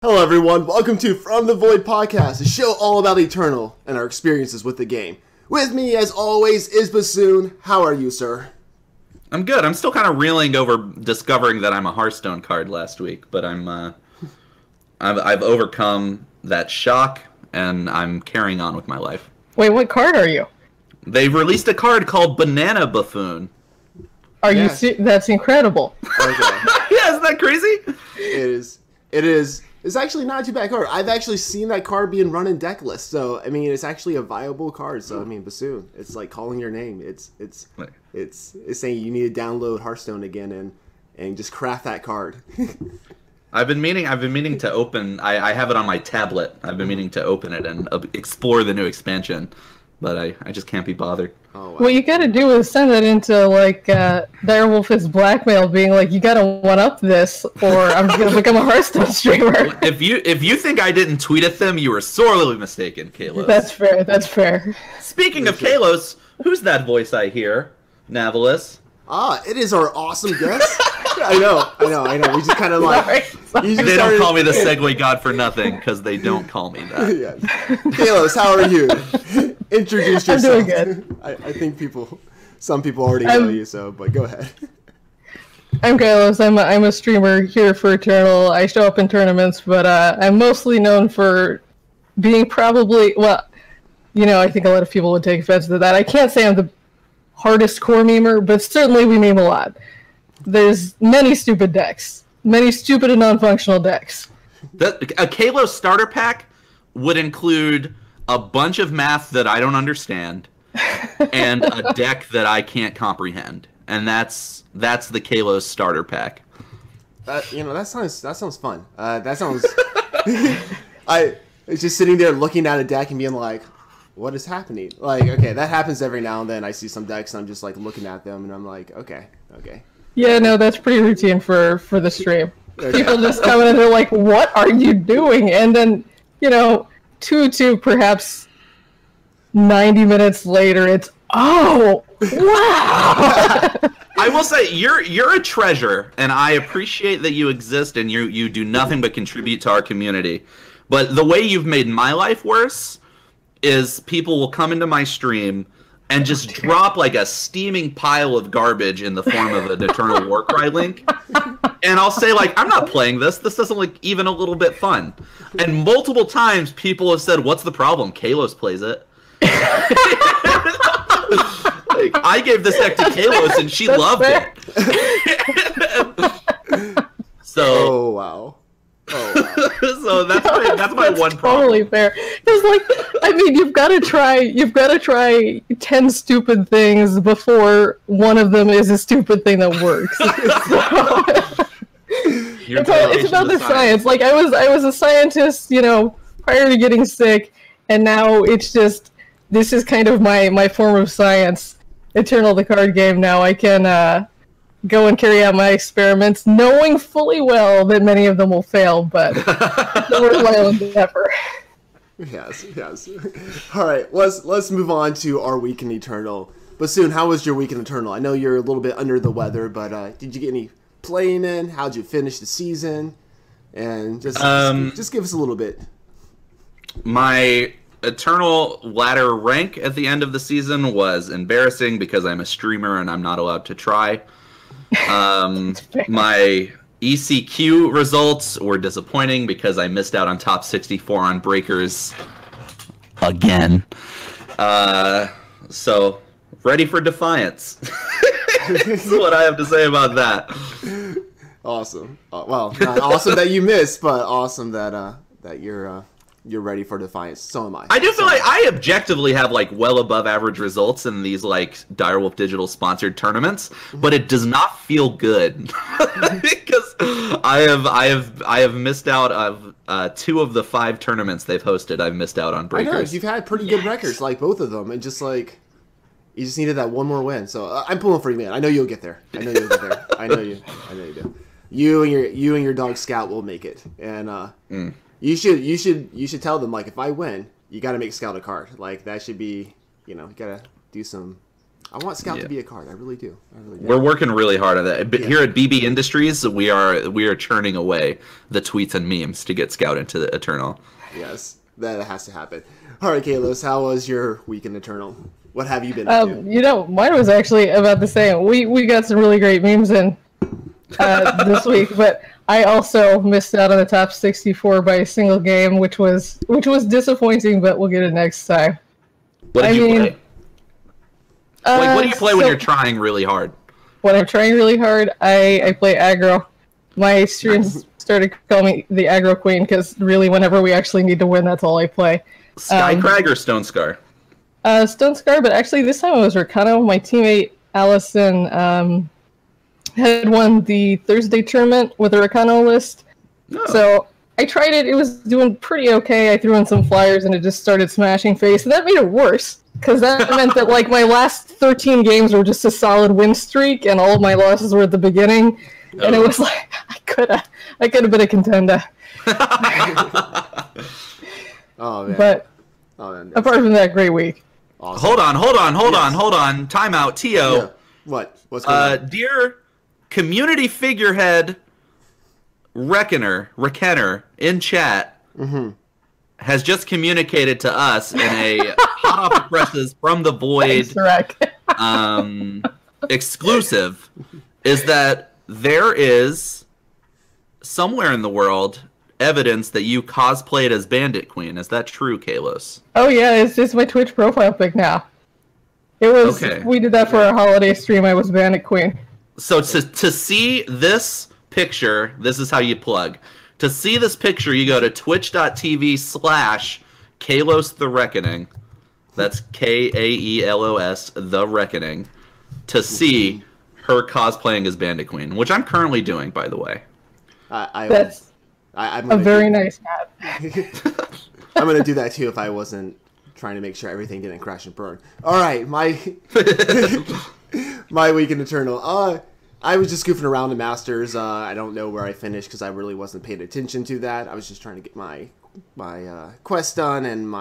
Hello everyone, welcome to From the Void Podcast, a show all about Eternal and our experiences with the game. With me, as always, is Bassoon. How are you, sir? I'm good. I'm still kind of reeling over discovering that I'm a Hearthstone card last week, but I've overcome that shock, and I'm carrying on with my life. Wait, what card are you? They released a card called Banana Buffoon. Are you? That's incredible. Okay. Yeah, isn't that crazy? It is. It's actually not too bad card. I've actually seen that card being run in deck lists, so I mean, it's actually a viable card. So I mean, Bassoon, it's like calling your name. It's saying you need to download Hearthstone again and just craft that card. I've been meaning to open. I have it on my tablet. I've been meaning to open it and explore the new expansion, but I just can't be bothered. Oh, wow. What you gotta do is send it into like Direwolf's blackmail, being like, "You gotta one up this, or I'm gonna become a Hearthstone streamer." If you think I didn't tweet at them, you were sorely mistaken, Kaelos. That's fair. That's fair. Speaking of Kaelos, who's that voice I hear? Navalis. It is our awesome guest. I know. We just kind of like... They don't call me the Segway God for nothing, because they don't call me that. Yeah. Kaelos, how are you? Introduce yourself. I'm doing good. I think some people already know you, but go ahead. I'm Kaelos. I'm a streamer here for Eternal. I show up in tournaments, but I'm mostly known for being probably... Well, I think a lot of people would take offense to that. I can't say I'm the hardest core memer, but certainly we meme a lot. There's many stupid decks. Many stupid and non-functional decks. A Kaelos starter pack would include a bunch of math that I don't understand and a deck that I can't comprehend. And that's the Kaelos starter pack. That sounds fun. That sounds... It's just sitting there looking at a deck and being like, what is happening? Like, okay, that happens every now and then. I see some decks and I'm just like looking at them and I'm like, okay. Yeah, no, that's pretty routine for the stream. Okay. People just come in and they're like, what are you doing? And then, 2 to perhaps 90 minutes later, it's, oh, wow! I will say, you're a treasure, and I appreciate that you exist and you do nothing but contribute to our community. But the way you've made my life worse is people will come into my stream and just drop like a steaming pile of garbage in the form of an Eternal Warcry link. And I'll say, like, I'm not playing this. This doesn't look even a little bit fun. And multiple times people have said, what's the problem? Kaelos plays it. Like, I gave this deck to Kaelos and she loved it. So, oh, wow. So that's my one problem. Totally fair. Because you've got to try 10 stupid things before one of them is a stupid thing that works. It's about the science. Like I was a scientist, prior to getting sick, and now it's just this is kind of my form of science. Eternal, the card game. Now I can go and carry out my experiments, knowing fully well that many of them will fail, but worth my own endeavor. Yes. All right, let's move on to our week in Eternal. Bassoon, how was your week in Eternal? I know you're a little bit under the weather, but did you get any playing in? How'd you finish the season? And just give us a little bit. My Eternal ladder rank at the end of the season was embarrassing because I'm a streamer and I'm not allowed to try. My ECQ results were disappointing because I missed out on top 64 on breakers again. So ready for defiance. That's what I have to say about that. Awesome. Well, not awesome that you missed, but awesome that you're ready for defiance. So am I. I do feel like I objectively have well above average results in these Direwolf Digital sponsored tournaments, but it does not feel good because I have missed out of 2 of the 5 tournaments they've hosted. I've missed out on breakers. I know you've had pretty good records, both of them, and just you just needed that one more win. So I'm pulling for you, man. I know you'll get there. I know you do. You and your dog Scout will make it, and You should tell them if I win, you got to make Scout a card. That should be you gotta do some I want Scout to be a card. I really do. We're working really hard on that. Here at BB Industries, we are churning away the tweets and memes to get Scout into the Eternal. Yes, that has to happen. All right, Kaelos, how was your week in Eternal? What have you been up to? Mine was actually about the same. We got some really great memes in this week, but I also missed out on the top 64 by a single game, which was disappointing, but we'll get it next time. What did you play? What do you play when you're trying really hard? When I'm trying really hard, I play aggro. My streams started calling me the aggro queen because really, whenever we actually need to win, that's all I play. Skycrag or Stone Scar? Stone Scar, but actually this time it was Rakano. My teammate Allison had won the Thursday tournament with a Rakano list. Oh. So I tried it. It was doing pretty okay. I threw in some flyers and it just started smashing face. And that made it worse because that meant that like my last 13 games were just a solid win streak and all of my losses were at the beginning. Oh. And it was like I could have been a contender. Oh man. But apart from that, great week. Awesome. Hold on. Time out, Tio. Yeah. What's going on? Dear community figurehead Reckoner in chat has just communicated to us in a hot off the presses from the void exclusive is that there is somewhere in the world evidence that you cosplayed as Bandit Queen. Is that true, Kaelos? Oh yeah, it's just my Twitch profile pic now. It was we did that for our holiday stream. I was Bandit Queen. So to see this picture, this is how you plug. To see this picture, you go to twitch.tv/Kaelos the Reckoning. That's Kaelos the Reckoning. To see her cosplaying as Bandit Queen, which I'm currently doing, by the way. That's a very nice hat. I'm gonna do that too if I wasn't trying to make sure everything didn't crash and burn. All right, my week in Eternal. I was just goofing around in Masters. I don't know where I finished because I really wasn't paying attention to that. I was just trying to get my quest done and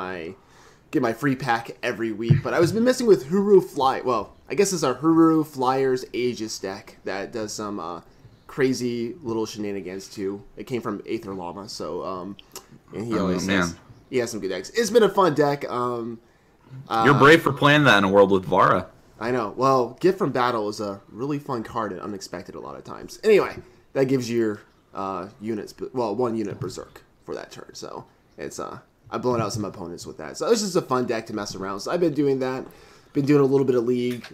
get my free pack every week. But I was been messing with Huru Fly. Well, I guess it's our Huru Flyers Aegis deck that does some crazy little shenanigans too. It came from Aether Llama, so and he always says he has some good decks. It's been a fun deck. You're brave for playing that in a world with Vara. I know. Well, Gift from Battle is a really fun card and unexpected a lot of times. Anyway, that gives you your units, well, 1 unit Berserk for that turn. So it's I've blown out some opponents with that. So it's just a fun deck to mess around. So I've been doing that. Been doing a little bit of League,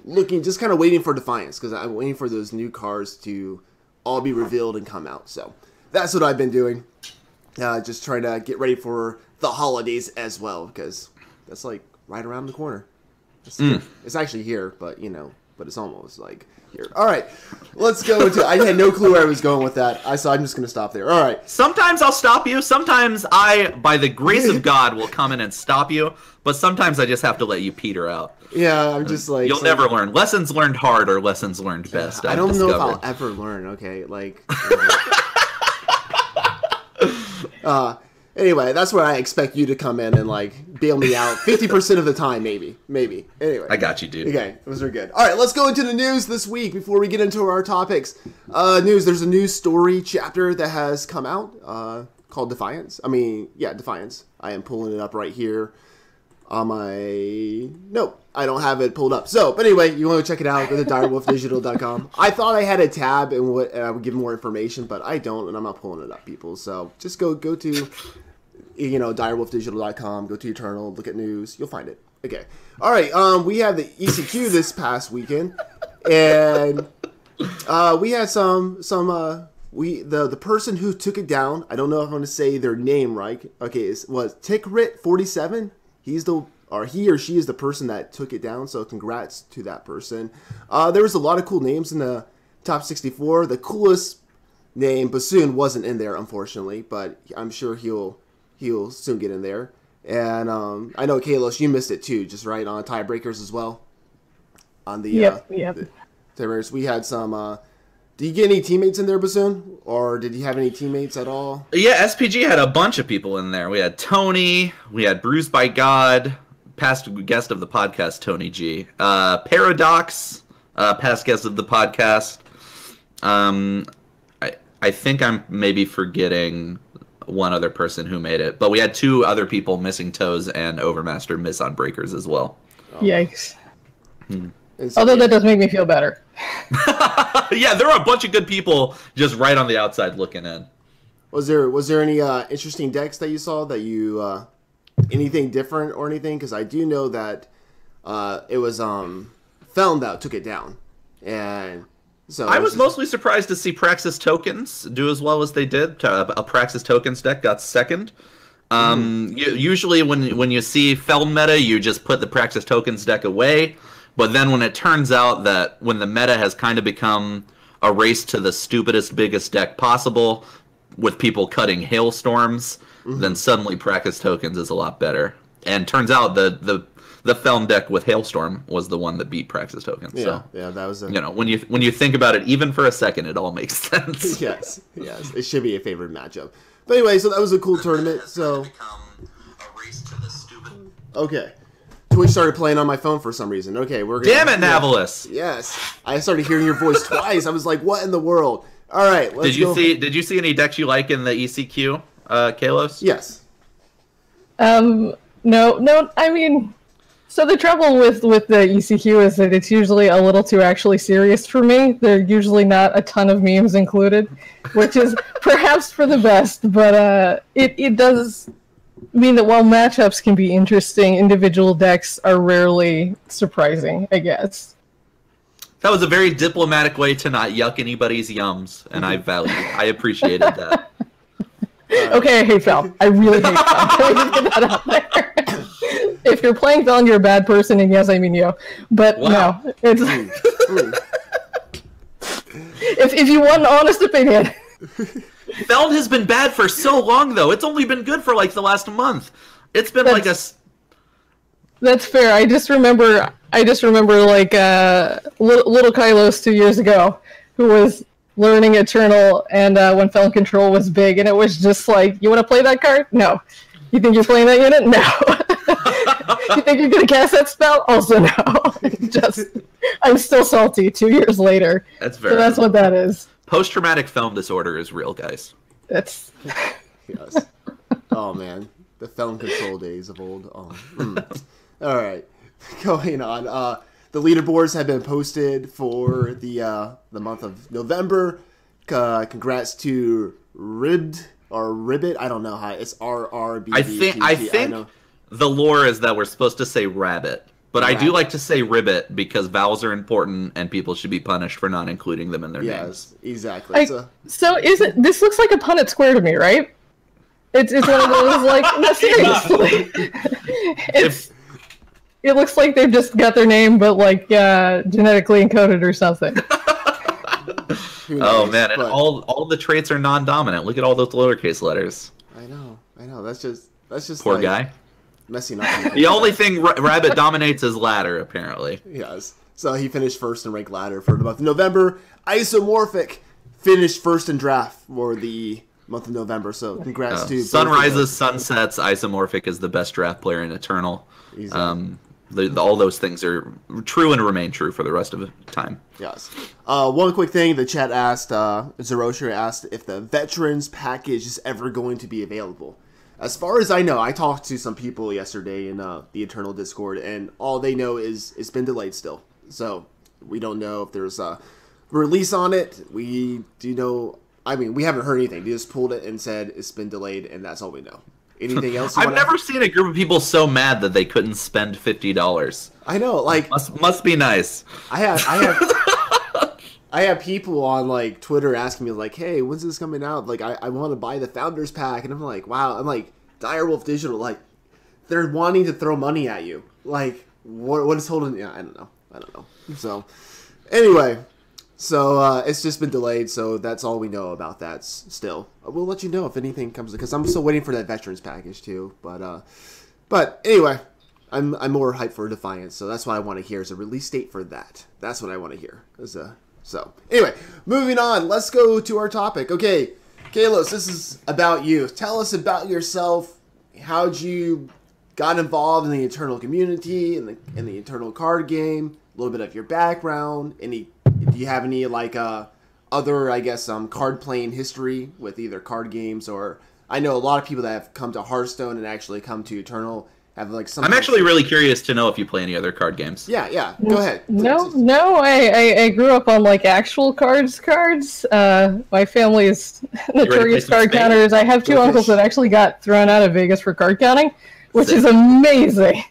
just kind of waiting for Defiance because I'm waiting for those new cards to all be revealed and come out. So that's what I've been doing. Just trying to get ready for the holidays as well because that's like right around the corner. It's actually here, but it's almost like here. All right, let's go into. I had no clue where I was going with that. I'm just going to stop there. All right. Sometimes I'll stop you. Sometimes I, by the grace of God, will come in and stop you. But sometimes I just have to let you peter out. Yeah, I'm just like you'll never learn. Lessons learned hard or lessons learned best. I don't know if I'll ever learn. Okay, like. Anyway, that's where I expect you to come in and like bail me out 50% of the time, maybe. Anyway, I got you, dude. Okay, those are good. All right, let's go into the news this week before we get into our topics. There's a new story chapter that has come out called Defiance. Defiance. I am pulling it up right here on my. Nope, I don't have it pulled up. So, but anyway, you want to check it out? Go to direwolfdigital.com. I thought I had a tab and I would give more information, but I don't, and I'm not pulling it up, people. So just go to. direwolfdigital.com, go to Eternal, look at news, you'll find it. Okay. All right, we have the ECQ this past weekend, and we had the person who took it down, I don't know if I'm going to say their name right, okay, was Tickrit47, he or she is the person that took it down, so congrats to that person. There was a lot of cool names in the top 64, the coolest name, Bassoon, wasn't in there, unfortunately, but I'm sure he'll soon get in there. And I know, Kaelos, you missed it too, just right on tiebreakers as well. On the tiebreakers, we had some. Did you get any teammates in there, Bassoon? Or did you have any teammates at all? Yeah, SPG had a bunch of people in there. We had Tony, we had Bruised by God, past guest of the podcast, Tony G. Paradox, past guest of the podcast. I think I'm maybe forgetting one other person who made it, but we had 2 other people, Missing Toes and Overmaster, miss on breakers as well. Yikes. Although that does make me feel better. Yeah, there are a bunch of good people just right on the outside looking in. Was there any interesting decks that you saw that you anything different or anything? Because I do know that it was Feln that took it down, and so I was mostly surprised to see Praxis Tokens do as well as they did. A Praxis Tokens deck got second. Usually when you see Feln meta, you just put the Praxis Tokens deck away. But then when it turns out that when the meta has kind of become a race to the stupidest, biggest deck possible, with people cutting hailstorms, then suddenly Praxis Tokens is a lot better. And turns out the Feln deck with Hailstorm was the one that beat Praxis Tokens. Yeah, so, yeah, that was when you think about it, even for a second, it all makes sense. yes, it should be a favorite matchup. But anyway, so that was a cool tournament. So okay. Twitch started playing on my phone for some reason. Okay, we're gonna... Damn it, Navalis! Yes, I started hearing your voice twice. I was like, "What in the world?" All right, let's go. Did you see any decks you like in the ECQ, Kaelos? Yes. No. I mean, so the trouble with the ECQ is that it's usually a little too actually serious for me. There are usually not a ton of memes included, which is perhaps for the best. But it does mean that while matchups can be interesting, individual decks are rarely surprising, I guess. That was a very diplomatic way to not yuck anybody's yums, and I appreciated that. Okay, I hate Val. I really hate Val. Can we just get that out there? If you're playing Val, you're a bad person, and yes, I mean you. But no, it's if you want an honest opinion. Feln has been bad for so long, though. It's only been good for like the last month. It's been like a. That's fair. I just remember like little Kaelos 2 years ago, who was learning Eternal, and when Feln Control was big, and it was just like, you want to play that card? No. You think you're playing that unit? No. You think you're gonna cast that spell? Also no. I'm still salty 2 years later. That's very. So that's what that is. Post-traumatic film disorder is real, guys. That's. Yes. Oh man, the Feln Control days of old. All right, going on. The leaderboards have been posted for the month of November. Congrats to Ribbit. I don't know how it's RRB. I think the lore is that we're supposed to say rabbit, but I do like to say ribbit because vowels are important and people should be punished for not including them in their names. Yes, exactly. So is it? This looks like a Punnett square to me, right? It's one of those like no, seriously. It looks like they've just got their name, but like genetically encoded or something. Oh man, and all the traits are non-dominant. Look at all those lowercase letters. I know. That's just poor like, guy. Messing up. The only thing Rabbit dominates is ladder, apparently. Yes. So he finished first in ranked ladder for the month of November. Isomorphic finished first in draft for the month of November. So congrats to Sunrises, Sunsets. Isomorphic is the best draft player in Eternal. All those things are true and remain true for the rest of the time. Yes. One quick thing, the chat asked, Zerosher asked if the Veterans package is ever going to be available. As far as I know, I talked to some people yesterday in the Eternal Discord, and all they know is it's been delayed still. So we don't know if there's a release on it. We do know, I mean, we haven't heard anything. They just pulled it and said it's been delayed, and that's all we know. Anything else? I've never seen a group of people so mad that they couldn't spend $50. I know, like must be nice. I have people on like Twitter asking me like, "Hey, when's this coming out?" Like, I want to buy the Founders Pack, and I'm like, "Wow!" I'm like, Direwolf Digital, like, they're wanting to throw money at you. Like, what is holding? Yeah, I don't know. So, anyway. So, it's just been delayed, so that's all we know about that still. We'll let you know if anything comes, because I'm still waiting for that Veterans package, too. But anyway, I'm more hyped for Defiance, so that's what I want to hear is a release date for that. That's what I want to hear. So, anyway, moving on. Let's go to our topic. Okay, Kaelos, this is about you. Tell us about yourself. How'd you got involved in the Eternal community and the Eternal card game. A little bit of your background. Do you have any like other, I guess, card playing history with either card games or? I know a lot of people that have come to Hearthstone and actually come to Eternal have like some. I'm actually really curious to know if you play any other card games. Yeah. Go ahead. No. I grew up on like actual cards. My family is notorious card counters. I have 2 uncles that actually got thrown out of Vegas for card counting, which is amazing,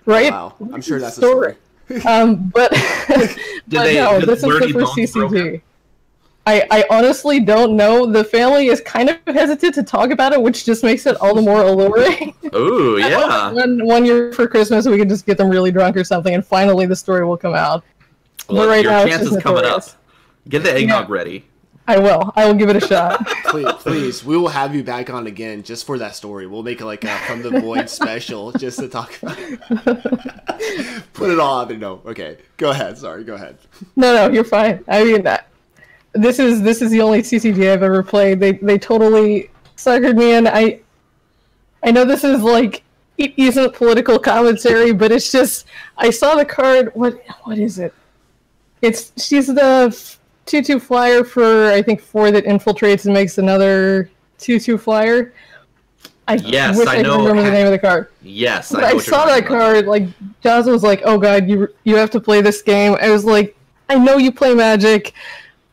right? Wow, I'm sure that's a story. But no, this is the first CCG. I honestly don't know. The family is kind of hesitant to talk about it, which just makes it all the more alluring. Ooh, yeah. One year for Christmas, we can just get them really drunk or something, and finally the story will come out. Well, but right your now, chance is coming up. Get the eggnog ready. I will. I will give it a shot. Please, we will have you back on again just for that story. We'll make it like a From the Void special just to talk about it. Put it all out there. No, okay. Go ahead. Sorry, go ahead. No, you're fine. I mean, this is the only CCG I've ever played. They totally suckered me in. I know this is like it isn't political commentary, but it's just I saw the card. What is it? She's the 2/2 flyer for I think 4 that infiltrates and makes another 2/2 flyer. I wish I could remember the name of the card. Yes, I saw that card. Like Jazz was like, "Oh God, you have to play this game." I was like, "I know you play Magic.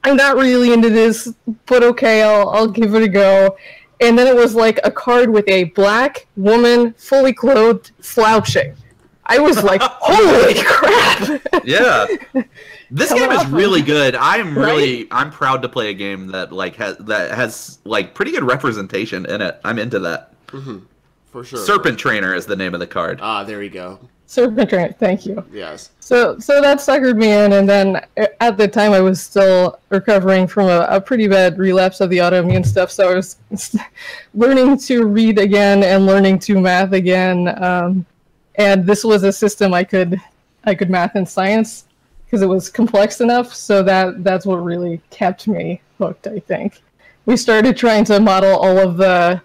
I'm not really into this, but okay, I'll give it a go." And then it was like a card with a black woman, fully clothed, slouching. I was like, "Holy crap!" Yeah, this game is really good. I'm proud to play a game that has like pretty good representation in it. I'm into that. Mm-hmm. For sure. Serpent Trainer is the name of the card. Ah, there you go. Serpent Trainer, thank you. Yes. So that suckered me in, and then at the time I was still recovering from a pretty bad relapse of the autoimmune stuff, so I was learning to read again and learning to math again, and this was a system I could math and science because it was complex enough, so that's what really kept me hooked, I think. We started trying to model all of the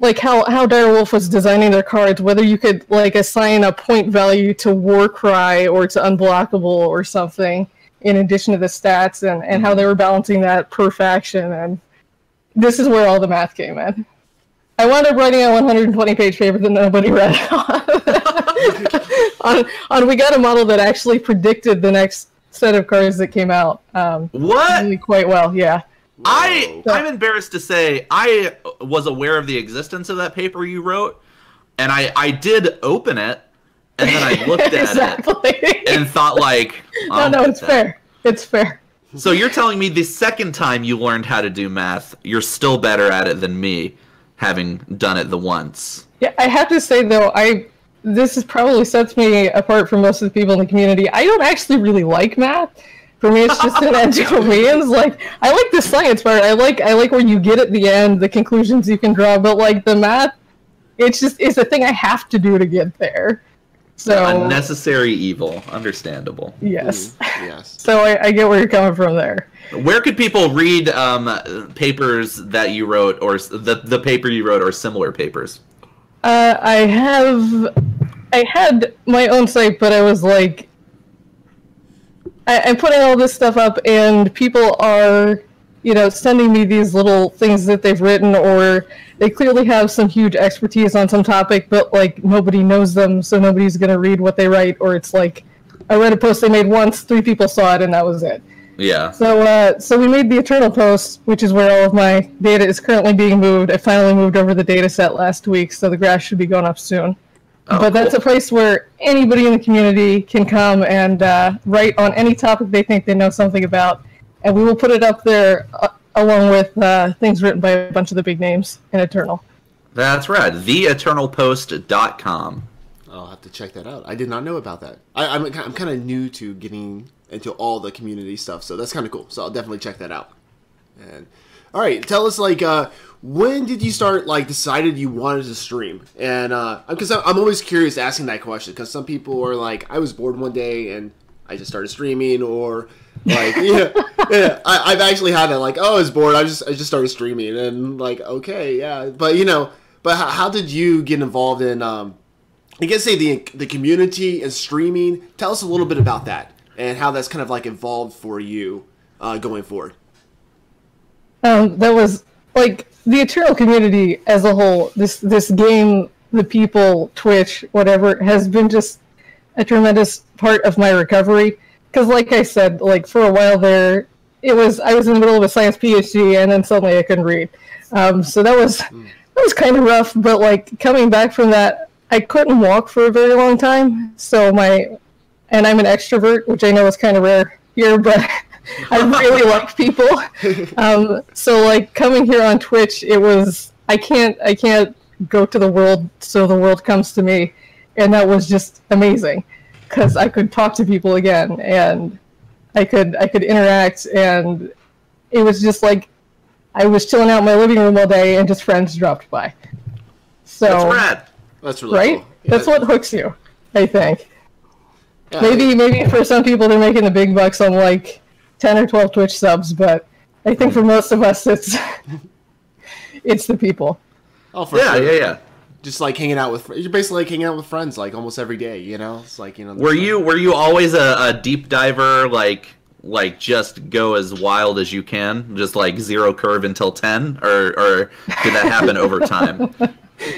like how Direwolf was designing their cards, whether you could like assign a point value to Warcry or to Unblockable or something in addition to the stats, and how they were balancing that per faction, and this is where all the math came in. I wound up writing a 120-page paper that nobody read on we got a model that actually predicted the next set of cards that came out. What? Really quite well, yeah. I'm embarrassed to say I was aware of the existence of that paper you wrote, and I did open it, and then I looked at it and thought like, no, it's fair. It's fair. So you're telling me the second time you learned how to do math, you're still better at it than me, having done it the once. Yeah, I have to say though, this probably sets me apart from most of the people in the community. I don't actually really like math. For me, it's just an enjoyment. Like I like the science part. I like where you get at the end, the conclusions you can draw. But like the math, it's a thing I have to do to get there. So unnecessary evil, understandable. Yes. Yes. So I get where you're coming from there. Where could people read papers that you wrote, or the paper you wrote, or similar papers? I had my own site, but I was like. I'm putting all this stuff up, and people are, sending me these little things that they've written, or they clearly have some huge expertise on some topic, but like nobody knows them, so nobody's gonna read what they write, or it's like I read a post they made once, 3 people saw it, and that was it. Yeah. So we made the Eternal post, which is where all of my data is currently being moved. I finally moved over the data set last week, so the graph should be going up soon. Oh, but that's a place where anybody in the community can come and write on any topic they think they know something about, and we will put it up there along with things written by a bunch of the big names in Eternal. That's right, theeternalpost.com. I'll have to check that out. I did not know about that. I'm kind of new to getting into all the community stuff, so that's kind of cool. So I'll definitely check that out. And all right, tell us when did you start decided you wanted to stream? And because I'm always curious asking that question, because some people are like, I was bored one day and I just started streaming, or yeah. I've actually had that I was bored, I just started streaming, and okay, yeah, but how did you get involved in I guess say the community and streaming. Tell us a little bit about that and how that's kind of like evolved for you going forward. That was like the Eternal community as a whole. This game, the people, Twitch, whatever, has been just a tremendous part of my recovery. Because, like I said, like for a while there, I was in the middle of a science PhD, and then suddenly I couldn't read. So that was kind of rough. But like coming back from that, I couldn't walk for a very long time. So and I'm an extrovert, which I know is kind of rare here, but I really like people. So like coming here on Twitch, it was I can't go to the world, so the world comes to me, and that was just amazing because I could talk to people again, and I could interact, and it was just like I was chilling out in my living room all day, and just friends dropped by. So that's rad. That's really right. cool. Yeah, that's what hooks you, I think. Yeah, Maybe for some people they're making the big bucks on like 10 or 12 Twitch subs, but I think for most of us it's the people. Oh, for Yeah, sure. yeah. Just like hanging out with you're basically like hanging out with friends like almost every day, you know? It's like, you know. Were you always a deep diver, like just go as wild as you can, just like zero curve until 10, or did that happen over time?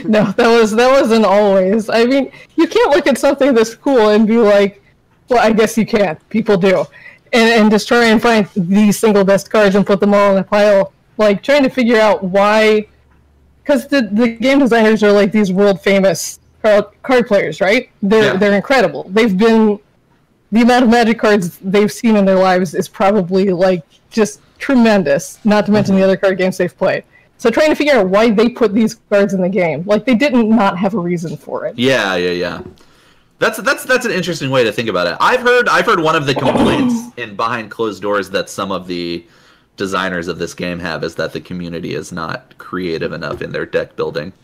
No, that wasn't always. I mean, you can't look at something this cool and be like, well, I guess you can. People do. And just try and find the single best cards and put them all in a pile. Like, trying to figure out why... Because the game designers are like these world-famous card players, right? They're incredible. They've been... The amount of Magic cards they've seen in their lives is probably, like, just tremendous. Not to mention the other card games they've played. So trying to figure out why they put these cards in the game. Like, they didn't not have a reason for it. Yeah. That's an interesting way to think about it. I've heard one of the complaints in behind closed doors that some of the designers of this game have is that the community is not creative enough in their deck building.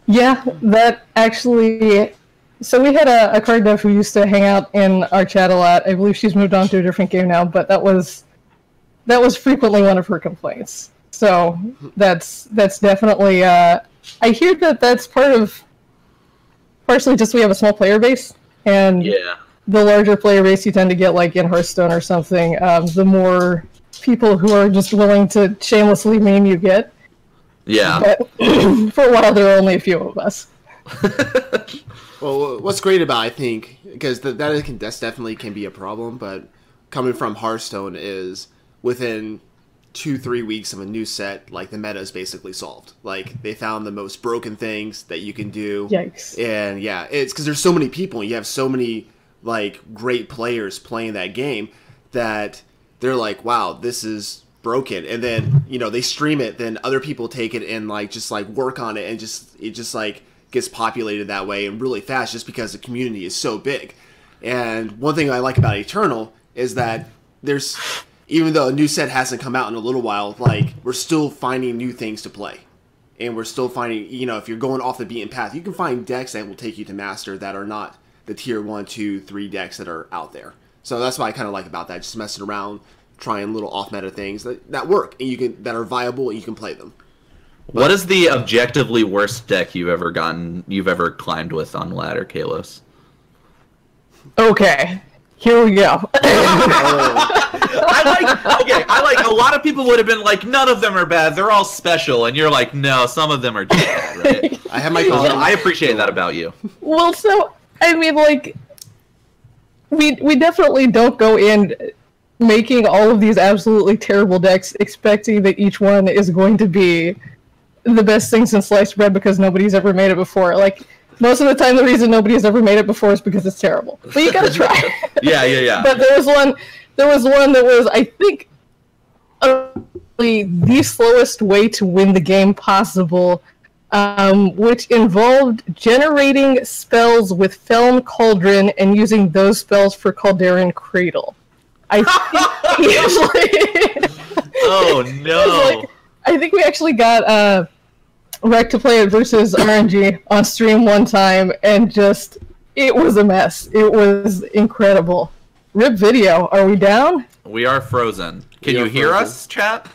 Yeah, that actually... So we had a card dev who used to hang out in our chat a lot. I believe she's moved on to a different game now, but that was frequently one of her complaints. So that's definitely... I hear that's partially just we have a small player base, and the larger player base you tend to get like in Hearthstone or something, the more people who are just willing to shamelessly meme you get. Yeah. But for a while there were only a few of us. Well, what's great about, I think, because that's definitely can be a problem, but coming from Hearthstone is within 2-3 weeks of a new set, like the meta is basically solved. Like they found the most broken things that you can do. Yikes. And yeah, it's because there's so many people and you have so many like great players playing that game that they're like, wow, this is broken. And then, you know, they stream it, then other people take it and like just like work on it, and it just like gets populated that way and really fast just because the community is so big. And one thing I like about Eternal is that there's, even though a new set hasn't come out in a little while, like we're still finding new things to play. And we're still finding, you know, if you're going off the beaten path, you can find decks that will take you to master that are not the tier 1, 2, 3 decks that are out there. So that's what I kind of like about that, just messing around, trying little off-meta things that work and that are viable and you can play them. What is the objectively worst deck you've ever climbed with on ladder, Kaelos? Okay, here we go. I like a lot of people would have been like, none of them are bad, they're all special, and you're like, no, some of them are just bad, right? I have my I appreciate that about you. Well, so I mean, like, we definitely don't go in making all of these absolutely terrible decks expecting that each one is going to be the best thing since sliced bread because nobody's ever made it before. Like, most of the time the reason nobody's ever made it before is because it's terrible. But you gotta try. Yeah. But there was one that was, I think, the slowest way to win the game possible, which involved generating spells with Feln Cauldron and using those spells for Caldarian Cradle. I think Oh no! I think we actually got Rec to play it versus RNG on stream one time, and just it was a mess. It was incredible. Rip video. Are we down? We are frozen. Can you hear us, chat?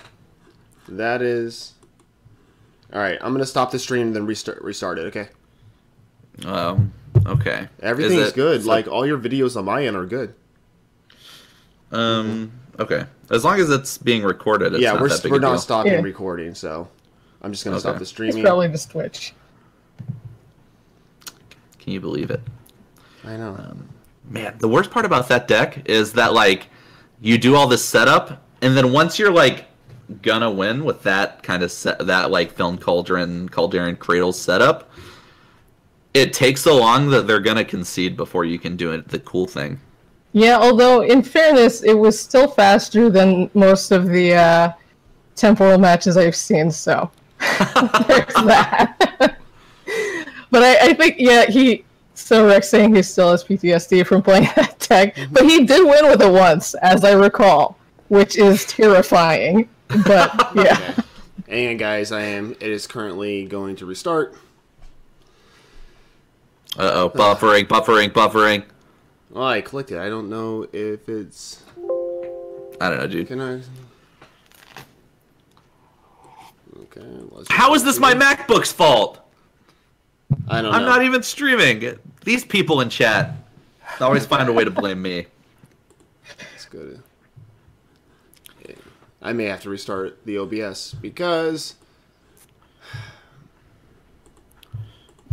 That is... Alright, I'm going to stop the stream and then restart it, okay? Okay. Everything's good. So, like all your videos on my end are good. Okay. As long as it's being recorded, it's not that big we're a deal. not stopping recording, so I'm just gonna stop the streaming. It's probably just Twitch. Can you believe it? I know. Man, the worst part about that deck is that like you do all this setup, and then once you're like gonna win with that kind of that like Film Cauldron Cradle setup, it takes so long that they're gonna concede before you can do it. The cool thing. Yeah, although in fairness, it was still faster than most of the temporal matches I've seen. So there's that. But I think So Rex saying he still has PTSD from playing that deck, but he did win with it once, as I recall, which is terrifying. But yeah. Okay. And guys, it is currently going to restart. Buffering. Oh, I clicked it. I don't know if it's... I don't know, dude. Can I... Okay. How is this my MacBook's fault? I don't know. I'm not even streaming. These people in chat always find a way to blame me. Let's go to... Yeah. I may have to restart the OBS because...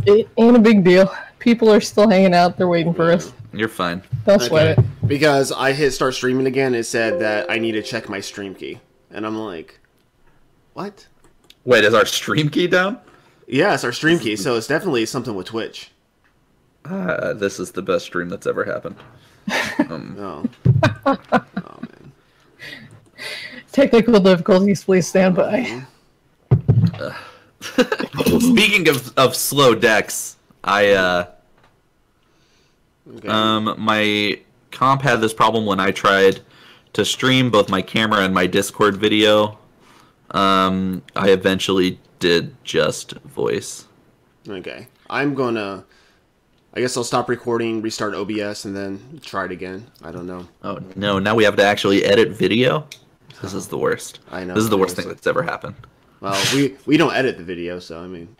It ain't a big deal. People are still hanging out. They're waiting for us. You're fine. Don't sweat it. Because I hit start streaming again, it said that I need to check my stream key. And I'm like, what? Wait, is our stream key down? Yeah, it's our stream key, so it's definitely something with Twitch. This is the best stream that's ever happened. Oh, man. Technical difficulties, please stand by. Speaking of slow decks, my comp had this problem when I tried to stream both my camera and my Discord video. I eventually did just voice. Okay. I guess I'll stop recording, restart OBS, and then try it again. I don't know. Oh, no. Now we have to actually edit video? This is the worst. I know. This is the worst thing that's ever happened. Well, we don't edit the video, so I mean...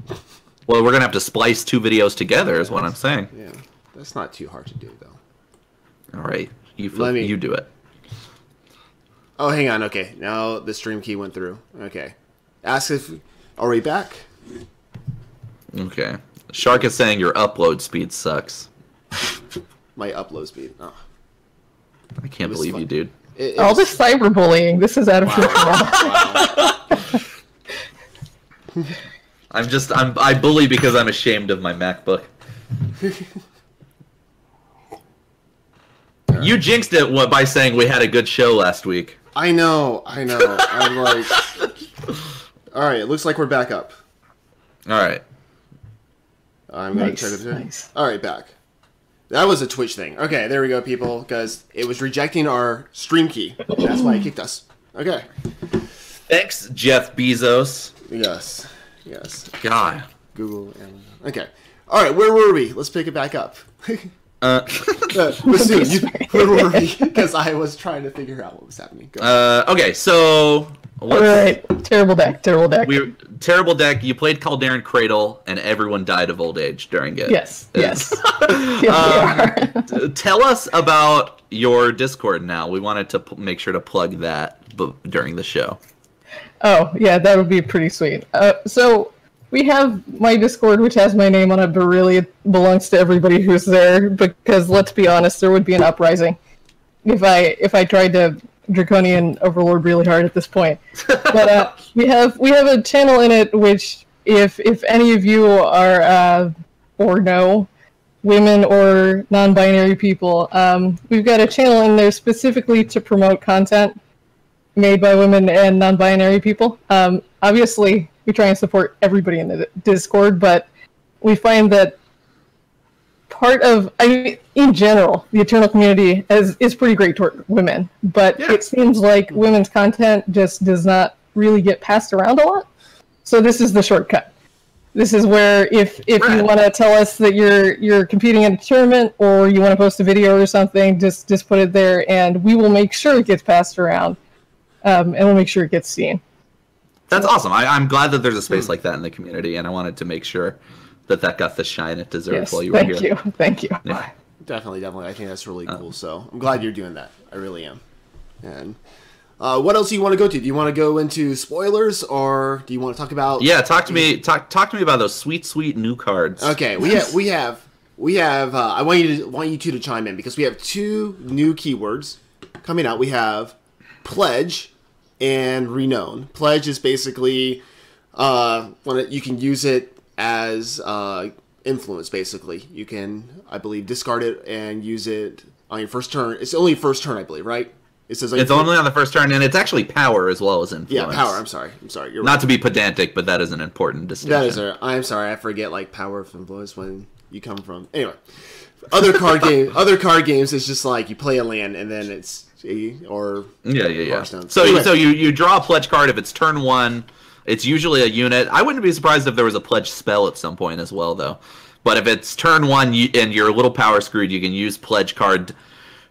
Well, we're going to have to splice two videos together is what I'm saying. Yeah. That's not too hard to do, though. All right. You do it. Oh, hang on. Okay. Now the stream key went through. Okay. Ask if... Are we back? Okay. Shark is saying your upload speed sucks. My upload speed. Oh. I can't believe you, dude. All this cyberbullying. This is out of control. I bully because I'm ashamed of my MacBook. You jinxed it by saying we had a good show last week. I know. I'm like... Alright, it looks like we're back up. Alright. I'm going to check it. Nice. Alright, back. That was a Twitch thing. Okay, there we go, people, because it was rejecting our stream key. That's why it kicked us. Okay. Thanks, Jeff Bezos. Yes. God. Google, Amazon. Okay. Alright, where were we? Let's pick it back up. Where were we? Because I was trying to figure out what was happening. Okay, so... Alright, terrible deck. Terrible deck. You played Cauldron Cradle, and everyone died of old age during it. Yes. Tell us about your Discord now. We wanted to make sure to plug that during the show. Oh, yeah, that would be pretty sweet. So, we have my Discord, which has my name on it, but really it belongs to everybody who's there, because let's be honest, there would be an uprising if I tried to Draconian Overlord really hard at this point. But we have a channel in it which, if any of you are or know women or non-binary people, we've got a channel in there specifically to promote content made by women and non-binary people. Obviously, we try and support everybody in the Discord, but we find that in general, the Eternal community is pretty great toward women, but it seems like women's content just does not really get passed around a lot. So this is the shortcut. This is where if you want to tell us that you're competing in a tournament or you want to post a video or something, just put it there, and we will make sure it gets passed around, and we'll make sure it gets seen. That's awesome. I'm glad that there's a space like that in the community, and I wanted to make sure that got the shine it deserved Yes, while you were here. Thank you. Yeah. Definitely. I think that's really cool. So I'm glad you're doing that. I really am. And what else do you want to go to? Do you want to go into spoilers, or do you want to talk about? Yeah, talk to me about those sweet new cards. Okay, we have. I want you two to chime in because we have 2 new keywords coming out. We have pledge and renown. Pledge is basically when you can use it as influence. Basically, you can, I believe, discard it and use it on your first turn. It's only first turn, I believe, right? It says it's only on the first turn, and it's actually power as well as influence. Yeah, power. I'm sorry. You're not right. to be pedantic, but that is an important distinction. I'm sorry. I forget power of influence when you come from. Anyway, other card games. It's just like you play a land and then it's yeah. So you draw a pledge card if it's turn 1. It's usually a unit. I wouldn't be surprised if there was a pledge spell at some point as well, though. But if it's turn 1 and you're a little power screwed, you can use pledge card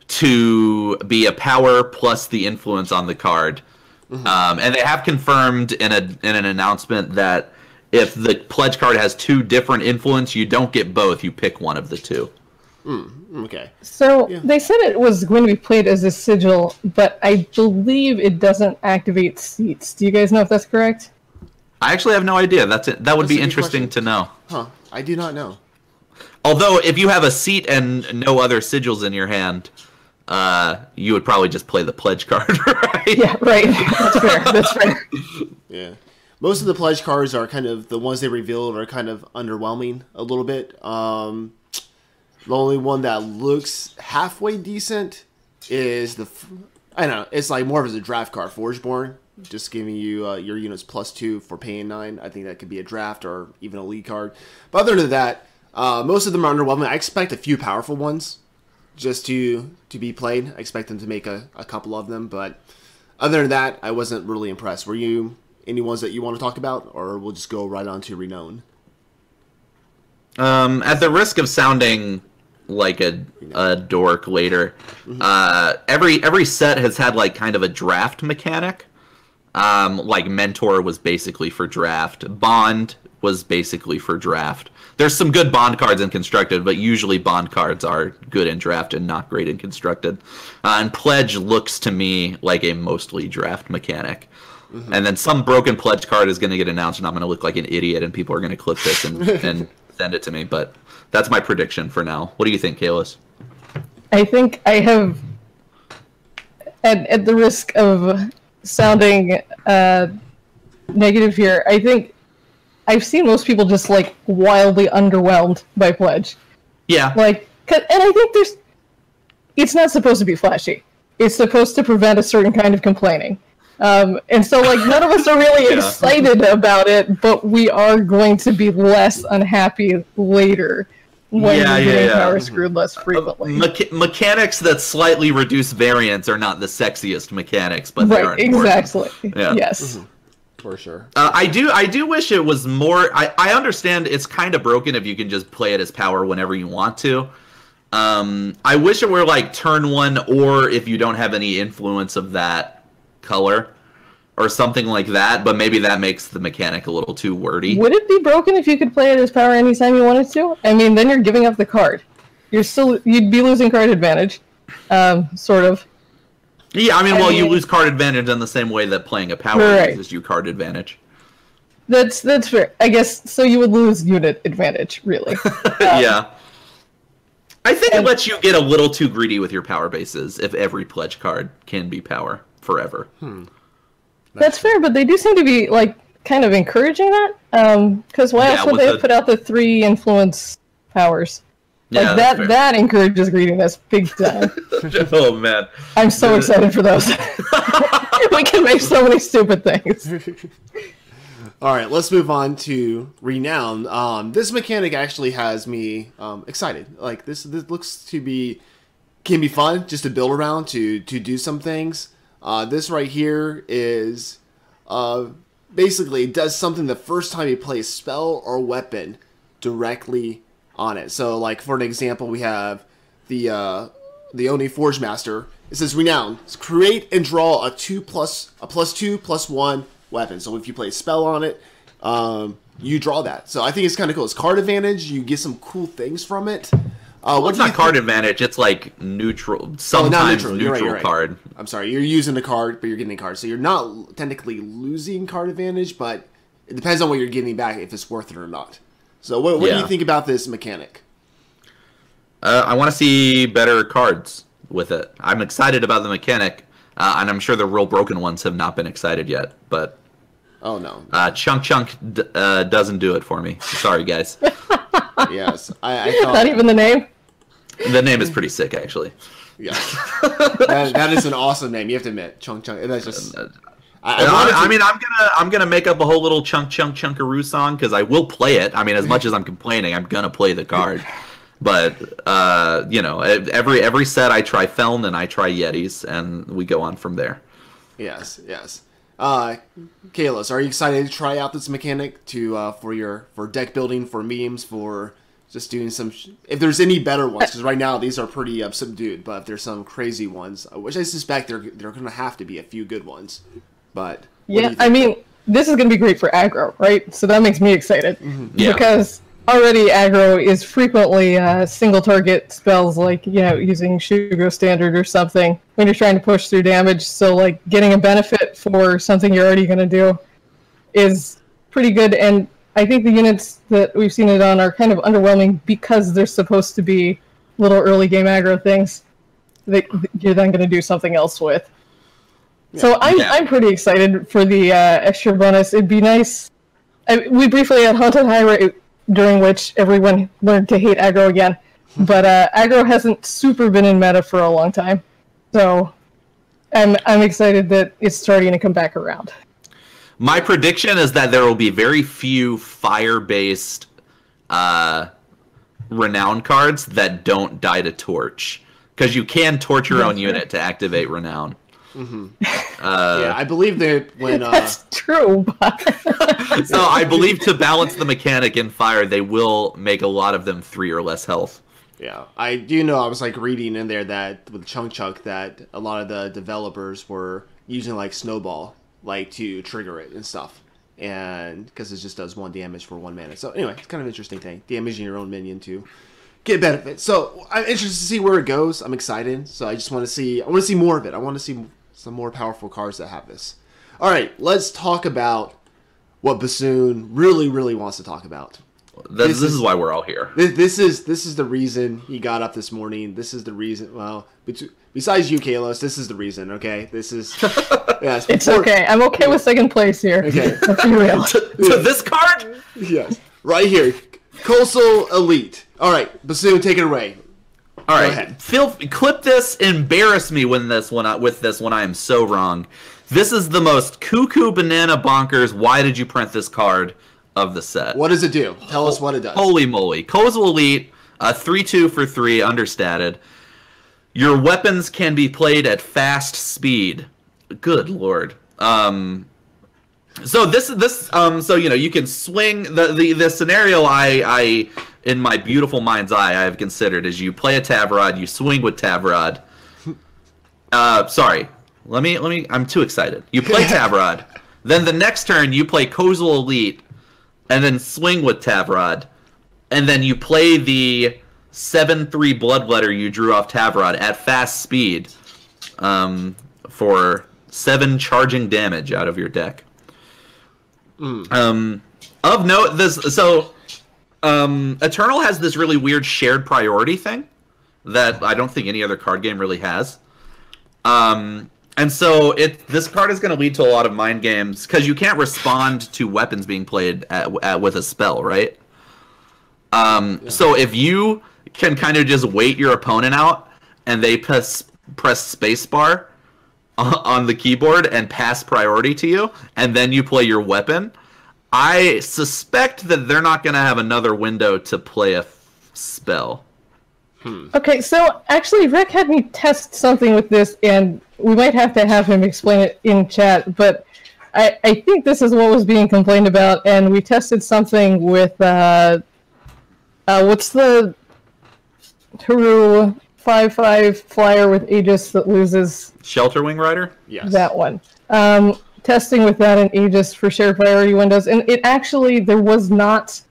to be a power plus the influence on the card. Mm-hmm. And they have confirmed in an announcement that if the pledge card has 2 different influence, you don't get both. You pick one of the 2. Okay. So they said it was going to be played as a sigil, but I believe it doesn't activate seats. Do you guys know if that's correct? I actually have no idea. That would be interesting to know. Huh. I do not know. Although, if you have a seat and no other sigils in your hand, you would probably just play the pledge card, right? Yeah, right. That's fair. Yeah. Most of the pledge cards are kind of, the ones they revealed are kind of underwhelming a little bit. The only one that looks halfway decent is I don't know, it's like more of as a draft card, Forgeborn. Just giving you your units +2 for paying 9. I think that could be a draft or even a league card. But other than that, most of them are underwhelming. I expect a few powerful ones just to be played. I expect them to make a couple of them. But other than that, I wasn't really impressed. Were you any ones that you want to talk about? Or we'll just go right on to Renown? At the risk of sounding like a dork later, every set has had kind of a draft mechanic. Like Mentor was basically for draft. Bond was basically for draft. There's some good Bond cards in Constructed, but usually Bond cards are good in draft and not great in Constructed. And Pledge looks to me like a mostly draft mechanic. Mm-hmm. And then some broken Pledge card is going to get announced, and I'm going to look like an idiot, and people are going to clip this and send it to me. But that's my prediction for now. What do you think, Kaelos? I think I have, at the risk of sounding negative here, I think I've seen most people just wildly underwhelmed by Pledge. Yeah. And I think it's not supposed to be flashy. It's supposed to prevent a certain kind of complaining. And so none of us are really excited about it, but we are going to be less unhappy later when we're getting power screwed less frequently. Mechanics that slightly reduce variance are not the sexiest mechanics, but they are important. Exactly. Yeah. Yes. Mm-hmm. For sure. I do wish it was more. I understand it's kind of broken if you can just play it as power whenever you want to. I wish it were turn 1, or if you don't have any influence of that color or something like that, but maybe that makes the mechanic a little too wordy. Would it be broken if you could play it as power anytime you wanted to? I mean, then you're giving up the card. You'd be losing card advantage, sort of. Yeah, I mean, you lose card advantage in the same way that playing a power loses you card advantage. That's fair. I guess, so you would lose unit advantage, really. Yeah. I think it lets you get a little too greedy with your power bases if every pledge card can be power forever. That's fair, but they do seem to be, kind of encouraging that. Because why else would they put out the 3 influence powers? That encourages greediness big time. Oh, man. I'm so excited for those. We can make so many stupid things. All right, let's move on to Renown. This mechanic actually has me excited. This looks can be fun just to build around, to do some things. This right here is basically it does something the first time you play a spell or weapon directly on it. So, for an example, we have the Oni Forge Master. It says Renown. Create and draw a +2/+1 weapon. So if you play a spell on it, you draw that. So I think it's kind of cool. It's card advantage. You get some cool things from it. Well, it's not card advantage. It's like neutral. Sometimes neutral. You're right. Card. I'm sorry. You're using the card, but you're getting a card. So you're not technically losing card advantage, but it depends on what you're getting back if it's worth it or not. So what do you think about this mechanic? I want to see better cards with it. I'm excited about the mechanic, and I'm sure the real broken ones have not been excited yet. But oh no, Chunk doesn't do it for me. Sorry, guys. Yes, I thought not even the name. The name is pretty sick, actually. Yeah, that is an awesome name. You have to admit, Chunk. That's just. I'm gonna make up a whole little chunkaroo song because I will play it. I mean, as much as I'm complaining, I'm gonna play the card. But every set I try Feln and I try Yetis, and we go on from there. Yes. Kaelos, are you excited to try out this mechanic for deck building, for memes, for just doing some? If there's any better ones, because right now these are pretty subdued. But if there's some crazy ones, which I suspect there are going to have to be a few good ones. But yeah, I mean, this is going to be great for aggro, right? So that makes me excited because already aggro is frequently single target spells, like using Shugo Standard or something when you're trying to push through damage. So like getting a benefit for something you're already going to do is pretty good. And I think the units that we've seen it on are kind of underwhelming because they're supposed to be little early game aggro things that you're then going to do something else with. Yeah. So I'm pretty excited for the extra bonus. It'd be nice. We briefly had Haunted Highway, during which everyone learned to hate aggro again. But aggro hasn't super been in meta for a long time. So I'm excited that it's starting to come back around. My prediction is that there will be very few fire-based renown cards that don't die to torch. Because you can torch your own unit to activate renown. Mm-hmm. Yeah, I believe that when that's true. But so I believe to balance the mechanic in fire, they will make a lot of them 3 or less health. Yeah, I do know. I was like reading in there that with Chunk that a lot of the developers were using like Snowball like to trigger it and stuff, and because it just does 1 damage for 1 mana. So anyway, it's kind of an interesting thing, damaging your own minion to get benefit. So I'm interested to see where it goes. I'm excited. So I just want to see. I want to see more of it. I want to see some more powerful cards that have this. All right, let's talk about what Bassoon really wants to talk about. This is why we're all here. This is the reason he got up this morning. This is the reason. Well, besides you, Kaelos, this is the reason. Okay, this is. Yes, it's okay. I'm okay with second place here. Okay, let's be real. to this card. Yes, right here, Coastal Elite. All right, Bassoon, take it away. All right, clip this. Embarrass me with this when I am so wrong. This is the most cuckoo banana bonkers. Why did you print this card of the set? What does it do? Tell us what it does. Holy moly! Coastal Elite, 3/2 for 3, understated. Your weapons can be played at fast speed. Good lord. So you can swing the scenario I in my beautiful mind's eye I have considered is you play a Tavrod, you swing with Tavrod. Sorry. Let me I'm too excited. You play Tavrod, then the next turn you play Coastal Elite and then swing with Tavrod, and then you play the 7/3 Bloodletter you drew off Tavrod at fast speed for 7 charging damage out of your deck. Of note, Eternal has this really weird shared priority thing that I don't think any other card game really has. And so this card is going to lead to a lot of mind games because you can't respond to weapons being played with a spell, right? So if you can kind of just wait your opponent out and they press spacebar on the keyboard and pass priority to you, and then you play your weapon, I suspect that they're not going to have another window to play a spell. Okay, so actually Rick had me test something with this, and we might have to have him explain it in chat, but I think this is what was being complained about, and we tested something with, what's the Haru 5/5 flyer with Aegis that loses? Shelter Wing Rider? Yes. That one. testing with that in Aegis for shared priority windows, and it actually, there was not...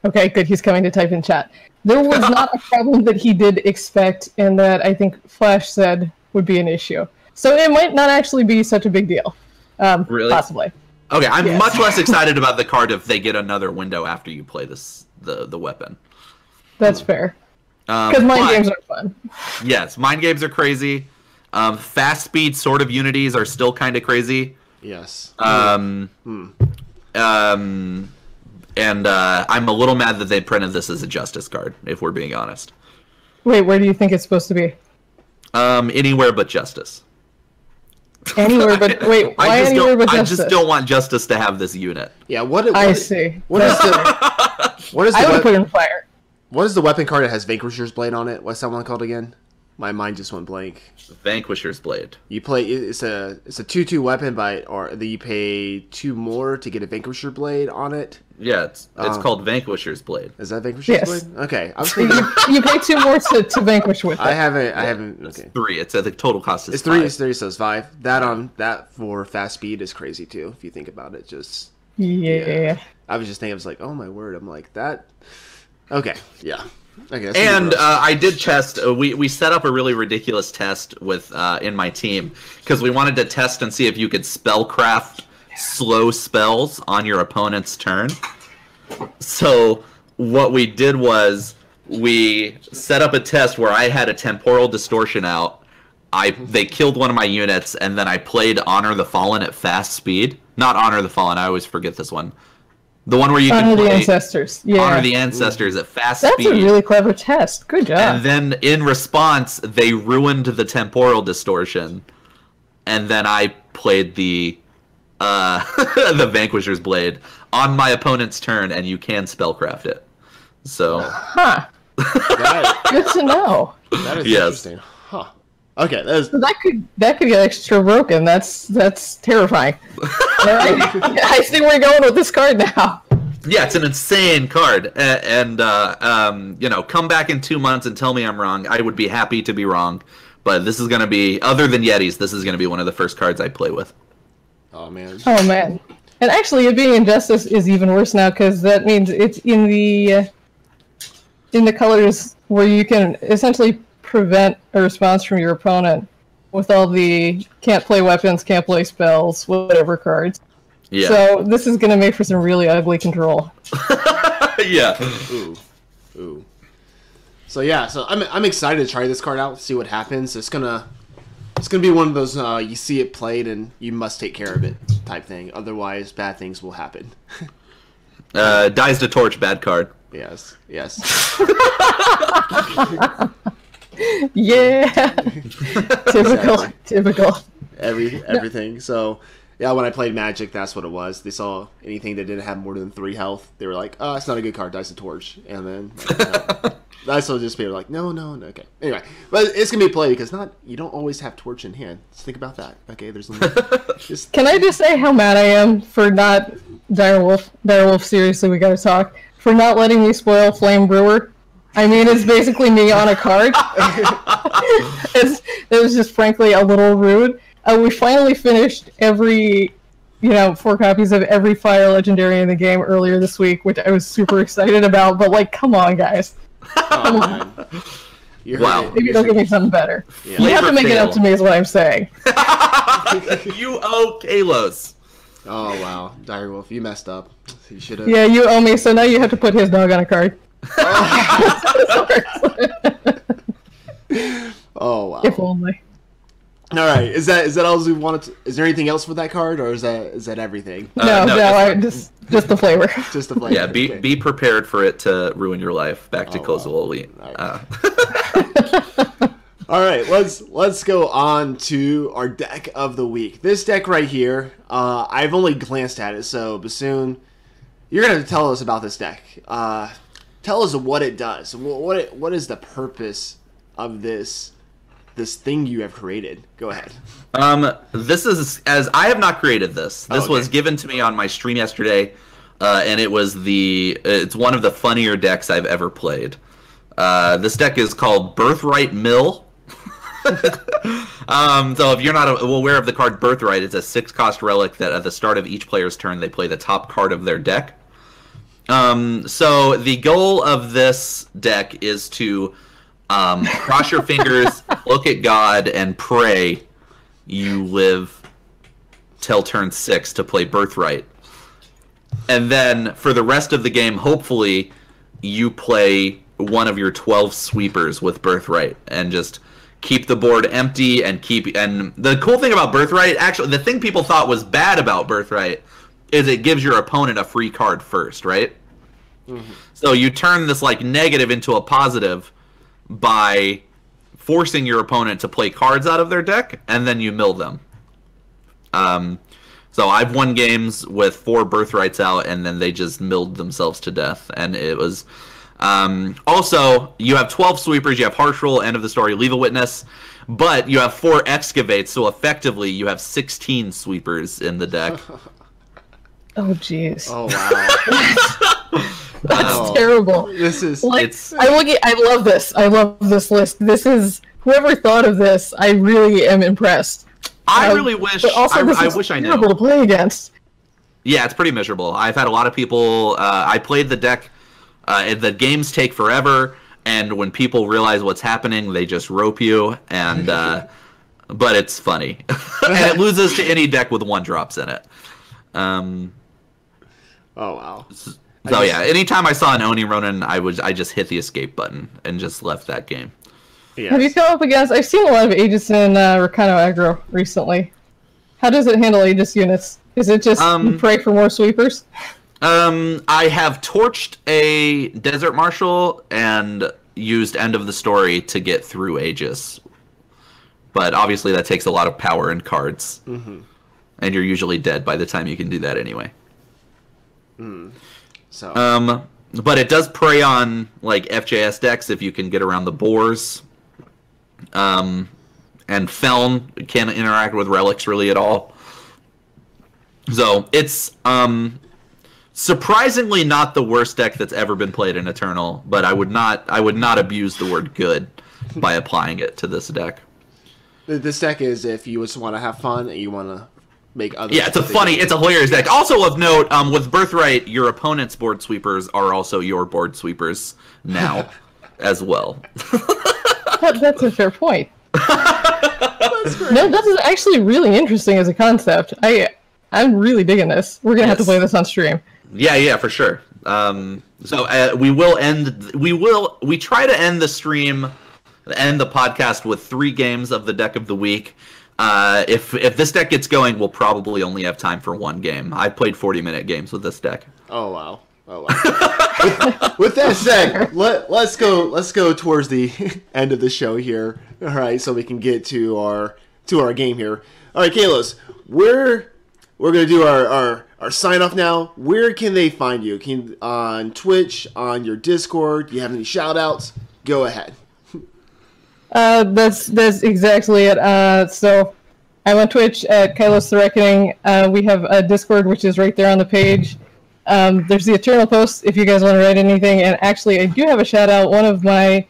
Okay, good, he's coming to type in chat. There was not a problem that he did expect, and that I think Flash said would be an issue. So it might not actually be such a big deal. Really? Possibly. Okay, I'm much less excited about the card if they get another window after you play the weapon. That's fair. Because mind games are fun. Yes, mind games are crazy. Fast speed sort of unities are still kind of crazy. Yes. And I'm a little mad that they printed this as a Justice card, if we're being honest. Wait, where do you think it's supposed to be? Anywhere but Justice. Anywhere but... Wait, why anywhere but Justice? I just don't want Justice to have this unit. Yeah, I see. What is the... I would put in fire. What is the weapon card that has Vanquisher's Blade on it? What's that one called again? My mind just went blank. Vanquisher's Blade. You play it's a 2/2 weapon or you pay 2 more to get a Vanquisher Blade on it. Yeah, it's called Vanquisher's Blade. Is that Vanquisher's Blade? Okay, I was thinking you pay 2 more to vanquish with it. I haven't. Okay, it's 3. It's the total cost is 3. 5. It's 3, so it's 5. That for fast speed is crazy too. If you think about it, yeah. I was just thinking, I was like, oh my word, I'm like that. Okay, yeah. Okay, and I did test. We set up a really ridiculous test with in my team because we wanted to test and see if you could spellcraft slow spells on your opponent's turn. So what we did was we set up a test where I had a temporal distortion out. They killed one of my units, and then I played Honor the Fallen at fast speed. Not Honor the Fallen. I always forget this one. The one where you can Honor the Ancestors. Yeah. Honor the Ancestors at fast speed. That's a really clever test. Good job. And then in response, they ruined the temporal distortion, and then I played the the Vanquisher's Blade on my opponent's turn, and you can spellcraft it. So. Huh. Good to know. That is interesting. Huh. Okay, so that could get extra broken. That's terrifying. I see where you're going with this card now. Yeah, it's an insane card, and come back in 2 months and tell me I'm wrong. I would be happy to be wrong, but this is going to be, other than Yetis, this is going to be one of the first cards I play with. Oh man. And actually, it being Injustice is even worse now because that means it's in the colors where you can essentially prevent a response from your opponent with all the can't play weapons, can't play spells, whatever cards. Yeah. So this is going to make for some really ugly control. Yeah. Ooh. So yeah, I'm excited to try this card out, see what happens. It's gonna be one of those you see it played and you must take care of it type thing. Otherwise, bad things will happen. Dies to Torch, bad card. Yes. Yeah. Typical. Everything. So yeah, when I played Magic, that's what it was. They saw anything that didn't have more than 3 health, they were like, "Oh, it's not a good card. Dice the Torch," and then that's what just people like, no, okay. Anyway, but it's gonna be played because you don't always have Torch in hand. Just think about that. Okay, there's Can I just say how mad I am for not Direwolf? Seriously, we gotta talk. For not letting me spoil Flame Brewer. I mean, it's basically me on a card. It was just frankly a little rude. We finally finished every, 4 copies of every Fire Legendary in the game earlier this week, which I was super excited about, but come on, guys. Oh, man. Wow. Maybe they'll give me something better. Yeah. You have to make it up to me is what I'm saying. You owe Kaelos. Oh, wow. Direwolf, you messed up. You should have... Yeah, you owe me, so now you have to put his dog on a card. Oh, wow. If only. All right, is that all we wanted? Is there anything else for that card, or is that everything? No, just the flavor. Just the flavor. Yeah, be prepared for it to ruin your life. Back to Kozul Elite. All right, let's go on to our deck of the week. This deck right here, I've only glanced at it, so Bassoon, you're gonna tell us about this deck. Tell us what it does. What is the purpose of this thing you have created? Go ahead. This is, as I have not created this. This was given to me on my stream yesterday, and it's one of the funnier decks I've ever played. This deck is called Birthright Mill. So if you're not aware of the card Birthright, it's a 6-cost relic that at the start of each player's turn they play the top card of their deck. So the goal of this deck is to cross your fingers, look at God, and pray you live till turn 6 to play Birthright. And then for the rest of the game, hopefully, you play one of your 12 sweepers with Birthright and just keep the board empty and the cool thing about Birthright, actually, the thing people thought was bad about Birthright is it gives your opponent a free card first, right? Mm-hmm. So you turn this like negative into a positive by forcing your opponent to play cards out of their deck, and then you mill them. So I've won games with 4 Birthrights out, and then they just milled themselves to death, and it was... also, you have 12 sweepers, you have Harsh Roll, End of the Story, Leave a Witness, but you have 4 Excavates, so effectively you have 16 sweepers in the deck. Oh, jeez. Oh, wow. That's terrible. This is... Like, I love this. I love this list. This is... Whoever thought of this, I really am impressed. I really wish... But also, I wish I knew. It's terrible to play against. Yeah, it's pretty miserable. I've had a lot of people... I played the deck... the games take forever, and when people realize what's happening, they just rope you, and but it's funny. And it loses to any deck with 1-drops in it. Oh, wow. So yeah, anytime I saw an Oni Ronin, I just hit the escape button and just left that game. Yes. Have you come up against... I've seen a lot of Aegis in Rakano aggro recently. How does it handle Aegis units? Is it just you pray for more sweepers? I have torched a Desert Marshal and used End of the Story to get through Aegis. But obviously that takes a lot of power and cards. Mm-hmm. And you're usually dead by the time you can do that anyway. So. But it does prey on, like, FJS decks if you can get around the boars. And Feln can't interact with relics really at all. So it's... surprisingly not the worst deck that's ever been played in Eternal, but I would not abuse the word good by applying it to this deck. This deck is if you just want to have fun and you want to make other... Yeah, it's a hilarious deck. Also of note, with Birthright, your opponent's board sweepers are also your board sweepers now as well. That's a fair point. No, this is actually really interesting as a concept. I'm really digging this. We're gonna have to play this on stream. Yeah, for sure. So we try to end the stream, end the podcast with 3 games of the deck of the week. If this deck gets going, we'll probably only have time for 1 game. I've played 40-minute games with this deck. Oh wow. With that said, let's go towards the end of the show here. All right, so we can get to our game here. All right, Kaelos, we're gonna do our sign off now. Where can they find you? On Twitch, on your Discord? Do you have any shout outs? Go ahead. That's exactly it. So I'm on Twitch at Kaelos the Reckoning. We have a Discord which is right there on the page. There's the Eternal post if you guys want to write anything. And actually, I do have a shout out. One of my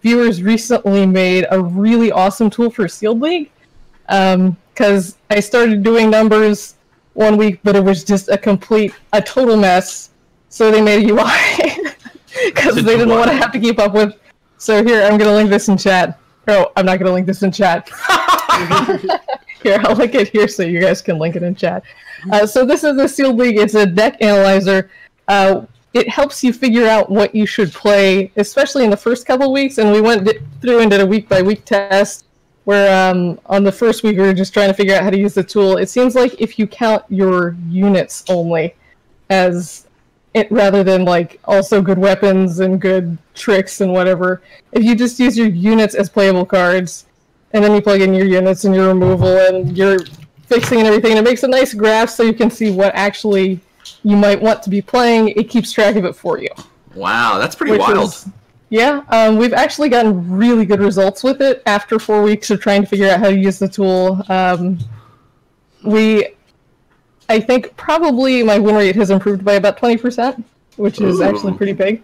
viewers recently made a really awesome tool for Sealed League. Because I started doing numbers one week, but it was just a total mess. So they made a UI because they didn't want to have to keep up with. So here, I'm going to link this in chat. Oh, I'm not going to link this in chat. Here, I'll link it here so you guys can link it in chat. So this is the Sealed League. It's a deck analyzer. It helps you figure out what you should play, especially in the first couple weeks. And we went through and did a week-by-week test where on the first week we were just trying to figure out how to use the tool. It seems like if you count your units only as it, rather than like also good weapons and good tricks and whatever, if you just use your units as playable cards, and then you plug in your units and your removal and your fixing and everything, and it makes a nice graph so you can see what actually you might want to be playing. It keeps track of it for you. Wow, that's pretty wild. Yeah, we've actually gotten really good results with it after 4 weeks of trying to figure out how to use the tool. I think probably my win rate has improved by about 20%, which is actually pretty big.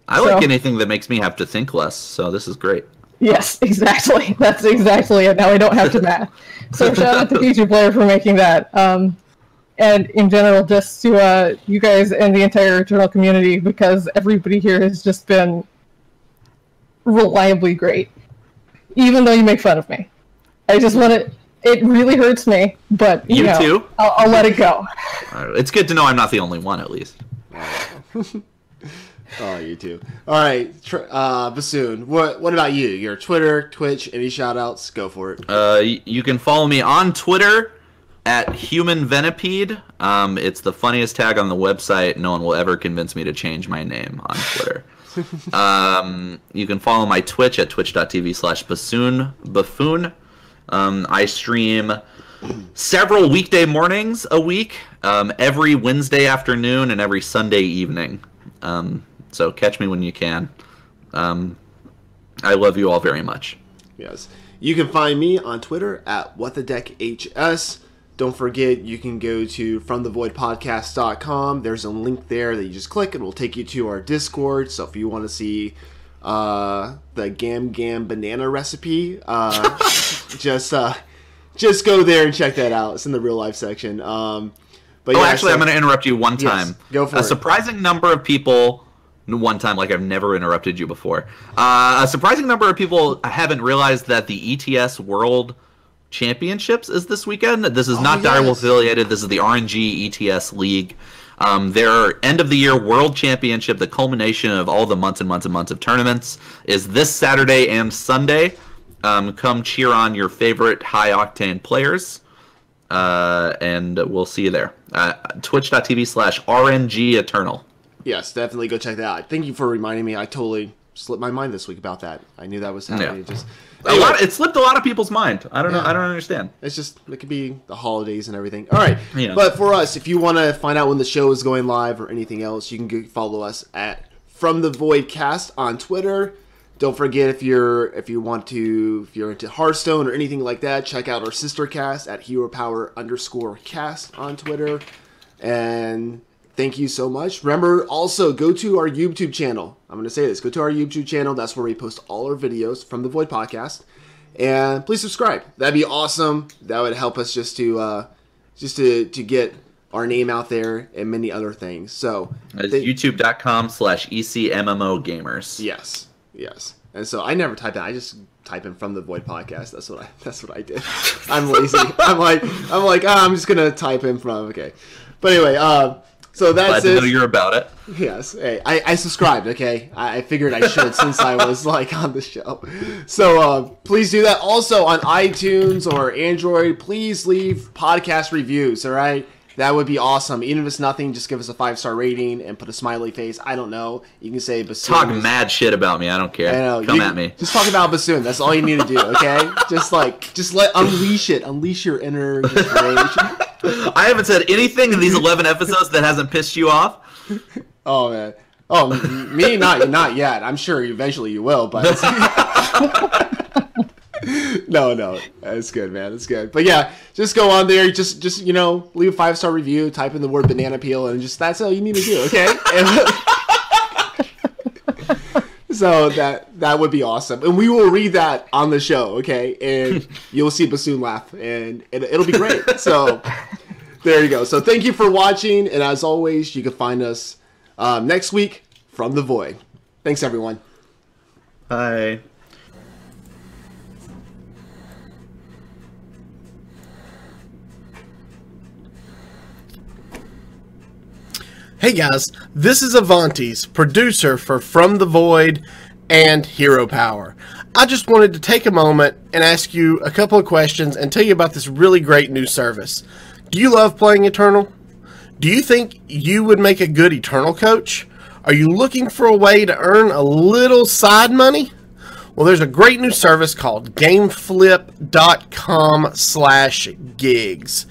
I like anything that makes me have to think less, so this is great. Yes, exactly. That's exactly it. Now I don't have to math. So shout out to Future Player for making that. And in general, just to you guys and the entire Eternal community, because everybody here has just been reliably great. Even though you make fun of me. I just want to... It really hurts me, but you know, too? I'll let it go. It's good to know I'm not the only one, at least. Oh, you too. All right, Bassoon. What about you? Your Twitter, Twitch, any shout-outs? Go for it. You can follow me on Twitter at HumanVenipede. It's the funniest tag on the website. No one will ever convince me to change my name on Twitter. You can follow my Twitch at twitch.tv/Buffoon. I stream several weekday mornings a week, every Wednesday afternoon and every Sunday evening. So catch me when you can. I love you all very much. Yes. You can find me on Twitter at WhatTheDeckHS. Don't forget, you can go to FromTheVoidPodcast.com. There's a link there that you just click. It will take you to our Discord. So if you want to see the Gam Gam banana recipe, just go there and check that out. It's in the real life section. But yeah, actually, I'm going to interrupt you one time. Yes, go for it. A surprising number of people, one time, like I've never interrupted you before. A surprising number of people haven't realized that the ETS World Championships is this weekend. This is not Direwolf affiliated. This is the RNG ETS League. Their end of the year World Championship, the culmination of all the months and months and months of tournaments, is this Saturday and Sunday. Come cheer on your favorite high octane players, and we'll see you there. Twitch.tv/RNG Eternal. Yes, definitely go check that out. Thank you for reminding me. I totally slipped my mind this week about that. I knew that was happening. Yeah. Anyway. It slipped a lot of people's mind. I don't know. I don't understand. It's just, it could be the holidays and everything. All right. Yeah. But for us, if you want to find out when the show is going live or anything else, you can go follow us at From the Voidcast on Twitter. Don't forget, if you're into Hearthstone or anything like that, check out our sister cast at HeroPower_cast on Twitter. And thank you so much. Remember, also go to our YouTube channel. I'm going to say this. Go to our YouTube channel. That's where we post all our videos from the Void Podcast. And please subscribe. That'd be awesome. That would help us just to get our name out there and many other things. So it's youtube.com/ECMMOgamers. Yes. Yes. And so I never type in. I just type in From the Void Podcast. That's what I did. I'm lazy. I'm like, I'm just gonna type in from. Okay. But anyway, so that's Glad to know you're about it. Yes. Hey, I subscribed. Okay. I figured I should since I was on the show. So please do that. Also on iTunes or Android, please leave podcast reviews. All right. That would be awesome. Even if it's nothing, just give us a 5-star rating and put a smiley face. I don't know. You can say Bassoon. Talk mad shit about me. I don't care. Come at me. Just talk about Bassoon. That's all you need to do, okay? just unleash it. Unleash your inner rage. I haven't said anything in these 11 episodes that hasn't pissed you off. Oh, man. Oh, me? Not yet. I'm sure eventually you will, but... No, it's good, man. It's good. But yeah, just go on there. Just leave a 5-star review. Type in the word banana peel, and that's all you need to do. Okay. So that would be awesome, and we will read that on the show. Okay, and you'll see Bassoon laugh, and it'll be great. So there you go. So thank you for watching, and as always, you can find us next week from the Void. Thanks, everyone. Bye. Hey guys, this is Avantes, producer for From the Void and Hero Power. I just wanted to take a moment and ask you a couple of questions and tell you about this really great new service. Do you love playing Eternal? Do you think you would make a good Eternal coach? Are you looking for a way to earn a little side money? Well, there's a great new service called GameFlip.com/gigs.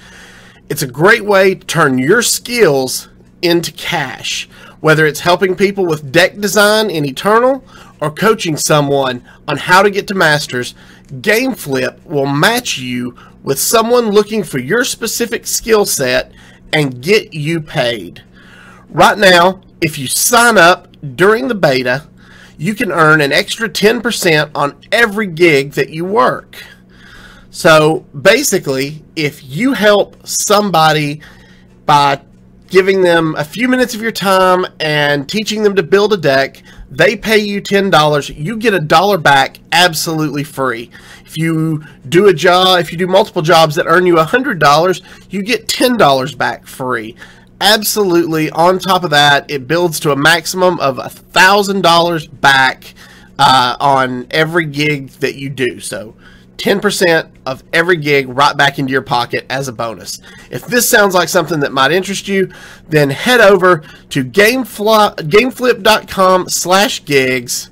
It's a great way to turn your skills into cash, whether it's helping people with deck design in Eternal or coaching someone on how to get to Masters. GameFlip will match you with someone looking for your specific skill set and get you paid. Right now, if you sign up during the beta, you can earn an extra 10% on every gig that you work. So basically, if you help somebody by giving them a few minutes of your time and teaching them to build a deck, they pay you $10. You get $1 back absolutely free. If you do a job, if you do multiple jobs that earn you $100, you get $10 back free. Absolutely. On top of that, it builds to a maximum of $1,000 back on every gig that you do. So 10% of every gig right back into your pocket as a bonus. If this sounds like something that might interest you, then head over to gameflip.com/gigs,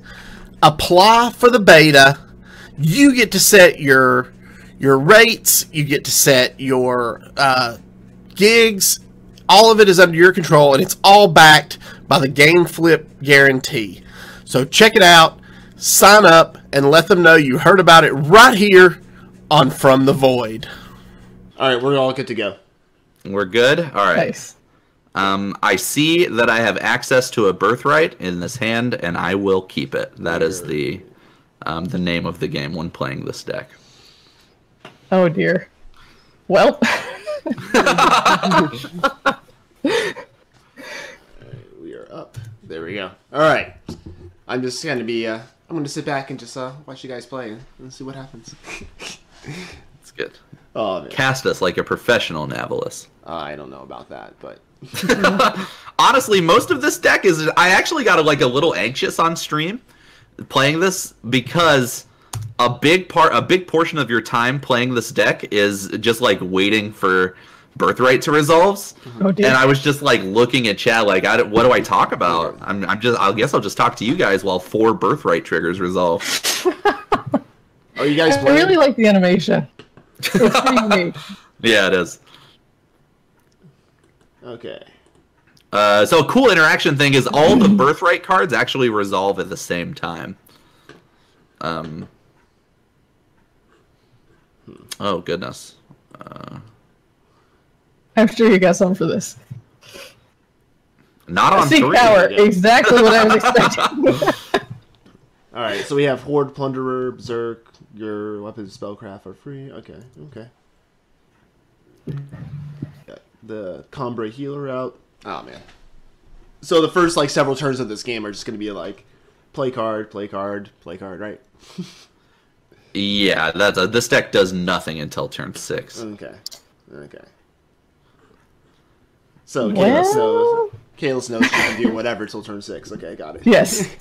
apply for the beta. You get to set your rates, you get to set your gigs. All of it is under your control, and it's all backed by the Game Flip guarantee. So check it out. Sign up and let them know you heard about it right here on From the Void. All right, we're all good to go. We're good? All right. Nice. I see that I have access to a birthright in this hand, and I will keep it. That is the name of the game when playing this deck. Oh dear. Well. We are up. There we go. All right. I'm just going to be... I'm going to sit back and just watch you guys play and see what happens. It's good. Oh, man. Cast us like a professional Navalis. I don't know about that, but... Honestly, most of this deck is... I actually got a little anxious on stream playing this because a big portion of your time playing this deck is just like waiting for birthright to resolve. Oh, dear. And I was just like looking at chat like, what do I talk about? I guess I'll just talk to you guys while 4 birthright triggers resolve. Are you guys I playing? really like the animation. It's pretty unique. Yeah, it is. Okay. So a cool interaction thing is all the birthright cards actually resolve at the same time. Oh goodness. I'm sure you got some for this. Not on Seek 3. power, exactly what I was expecting. All right, so we have Horde, Plunderer, Berserk, your weapons, Spellcraft are free. Okay. Got the Combray Healer out. Oh, man. So the first, several turns of this game are just going to be, play card, play card, play card, right? Yeah, this deck does nothing until turn 6. Okay. So Kaelos knows she can do whatever till turn 6. Okay, got it. Yes.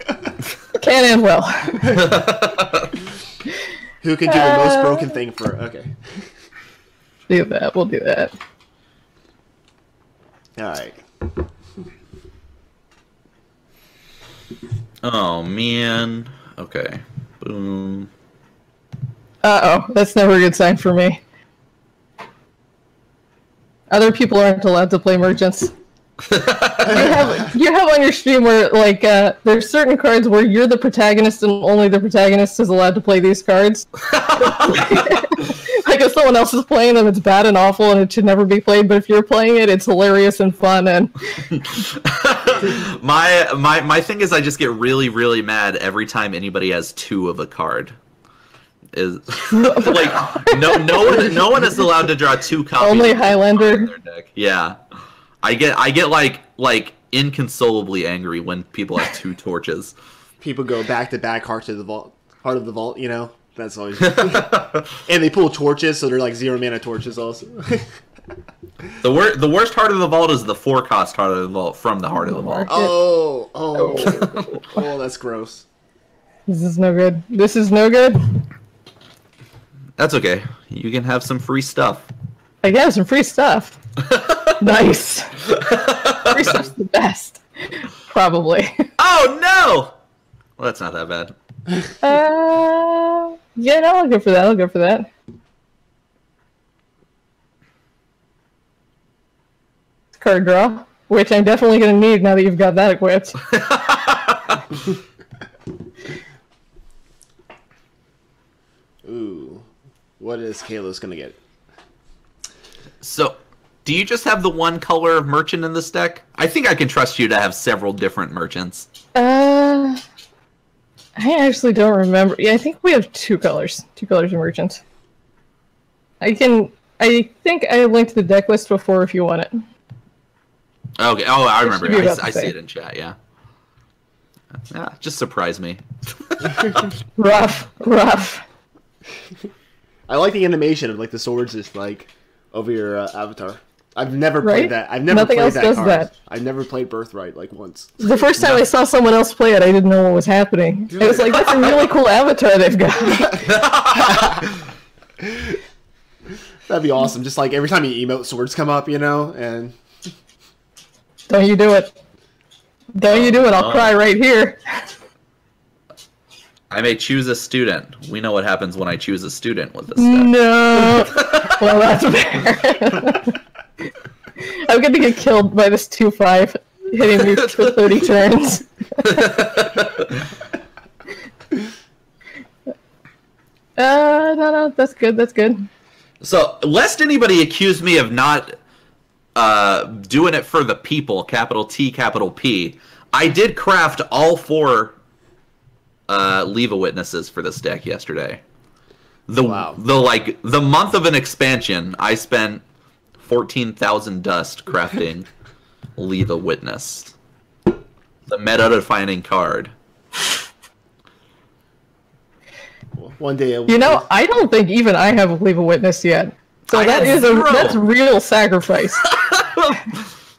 Can and will. Who can do the most broken thing for... Okay. Do that. We'll do that. Alright. Oh, man. Okay. Boom. Uh-oh. That's never a good sign for me. Other people aren't allowed to play merchants. you have on your stream where, there's certain cards where you're the protagonist and only the protagonist is allowed to play these cards. If someone else is playing them, it's bad and awful and it should never be played, but if you're playing it, it's hilarious and fun. And my thing is I just get really, really mad every time anybody has 2 of a card. Is no one is allowed to draw 2 copies. Only Highlander. Their deck. Yeah, I get like inconsolably angry when people have 2 torches. People go back to back, heart of the vault. You know, that's always. And they pull torches, so they're like 0 mana torches also. The worst heart of the vault is the 4-cost heart of the vault from the heart of the vault. Oh, that's gross. This is no good. This is no good. That's okay. You can have some free stuff. I get some free stuff. Nice. Free stuff's the best. Probably. Oh no! Well, that's not that bad. Yeah, no, I'll go for that. Card draw, which I'm definitely going to need now that you've got that equipped. Ooh. What is Kaelos gonna get? So, do you just have the one color of merchant in this deck? I think I can trust you to have several different merchants. I actually don't remember. Yeah, I think we have two colors of merchants. I think I linked the deck list before if you want it. Okay. Oh, I remember. I see it in chat. Yeah. Yeah. Just surprise me. Rough. I like the animation of like the swords just like over your avatar. I've never played that. I've never Nothing played else that does card. that. I've never played Birthright like once. The first time I saw someone else play it, I didn't know what was happening. It was like, that's a really cool avatar they've got. That'd be awesome. Just like every time you emote, swords come up, and... Don't you do it. Don't you do it. I'll cry right here. I may choose a student. We know what happens when I choose a student with this deck. No. Well, that's fair. I'm going to get killed by this 2/5 hitting me for 30 turns. No, that's good. So, lest anybody accuse me of not doing it for the people, capital T, capital P, I did craft all 4 Leave a Witnesses for this deck yesterday. The month of an expansion, I spent 14,000 dust crafting Leave a Witness. The meta-defining card. One day, I don't think even I have Leave a Witness yet. So that's real sacrifice.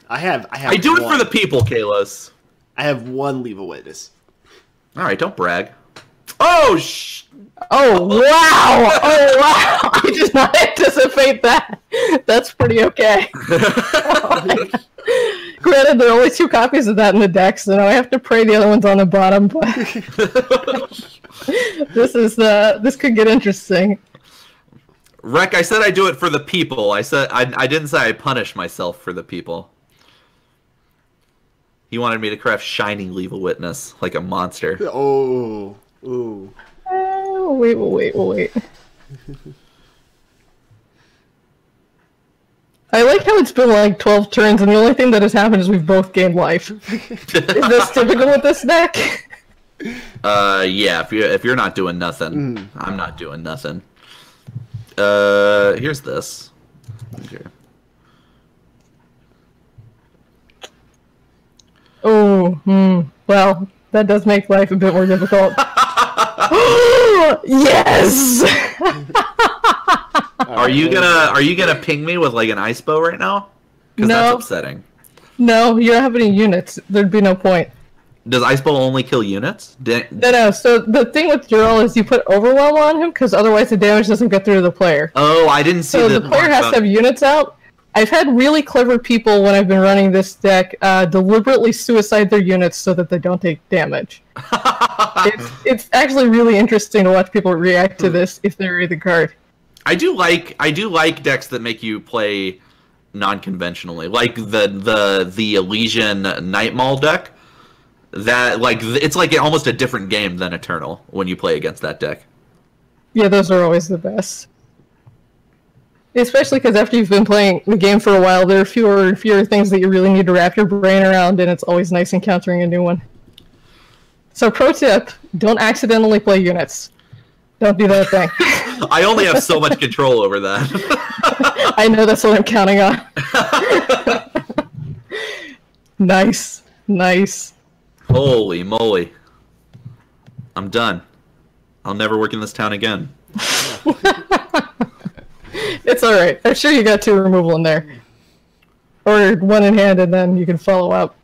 I do it for the people, Kaelos. I have 1 Leave a Witness. All right, don't brag. Oh, Oh, wow! Oh, wow! I did not anticipate that. That's pretty okay. Granted, there are only 2 copies of that in the deck, so now I have to pray the other one's on the bottom, but... this could get interesting. Rek, I said I do it for the people. I didn't say I punish myself for the people. He wanted me to craft Shining Leave a Witness, like a monster. Oh, ooh. We'll wait. I like how it's been like 12 turns, and the only thing that has happened is we've both gained life. Is this typical with this deck? Yeah. If you're not doing nothing, I'm not doing nothing. Here's this. Okay. Oh, well, that does make life a bit more difficult. Yes! Are you gonna ping me with like an ice bow right now? Because that's upsetting. No, you don't have any units. There'd be no point. Does ice bow only kill units? No. So the thing with Jurel is you put overwhelm on him because otherwise the damage doesn't get through to the player. Oh, I didn't see. So the player has to have units out. I've had really clever people when I've been running this deck deliberately suicide their units so that they don't take damage. It's actually really interesting to watch people react to this if they read the card. I do like decks that make you play non-conventionally, like the Elysian Night Maul deck. That it's like almost a different game than Eternal when you play against that deck. Yeah, those are always the best. Especially because after you've been playing the game for a while, there are fewer and fewer things that you really need to wrap your brain around, and it's always nice encountering a new one. So pro tip, don't accidentally play units. Don't do that thing. I only have so much control over that. I know, that's what I'm counting on. Nice. Holy moly. I'm done. I'll never work in this town again. It's alright. I'm sure you got 2 removal in there. Or 1 in hand, and then you can follow up.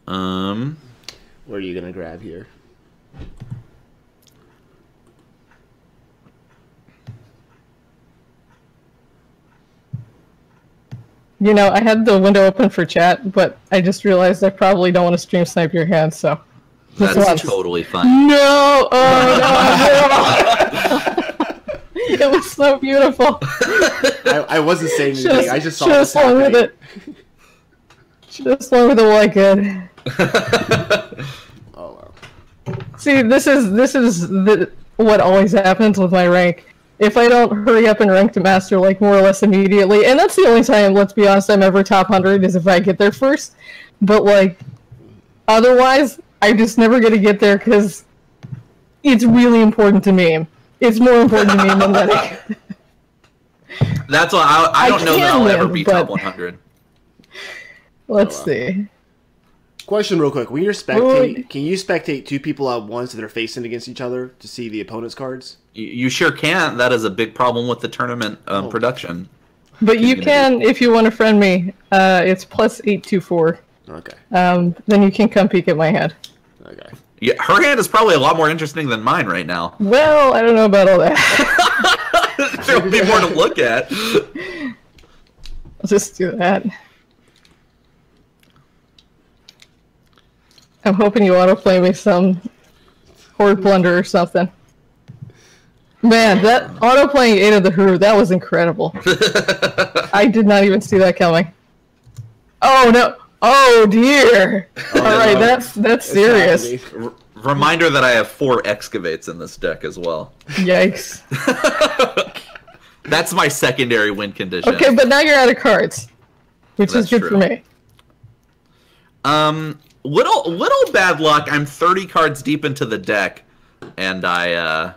What are you gonna grab here? You know, I had the window open for chat, but I just realized I probably don't want to stream snipe your hand, so... That's totally fine. No! Oh, no! It was so beautiful. I wasn't saying anything. I just saw this happening. With it. Should have swung with it while I could. Oh, wow. See, this is what always happens with my rank. If I don't hurry up and rank to master, like, more or less immediately, and that's the only time, let's be honest, I'm ever top 100, is if I get there first. But, like, Otherwise, I'm just never gonna get there because it's really important to me. It's more important to me than that. That's why I don't know that I'll ever be top but 100. Let's see. Question real quick. When you're spectate, can you spectate two people at once that are facing against each other to see the opponent's cards? You sure can't. That is a big problem with the tournament production. But you can, if you want to friend me. It's +824. Okay. Then you can come peek at my hand. Okay. Yeah, her hand is probably a lot more interesting than mine right now. Well, I don't know about all that. There'll be more to look at. I'll just do that. I'm hoping you autoplay me some Horde Plunder or something. Man, that autoplaying 8 of the Huru, that was incredible. I did not even see that coming. Oh no! Oh dear! Alright, that's serious. Reminder that I have 4 excavates in this deck as well. Yikes. That's my secondary win condition. Okay, but now you're out of cards. Which is good for me. Little bad luck. I'm 30 cards deep into the deck, and I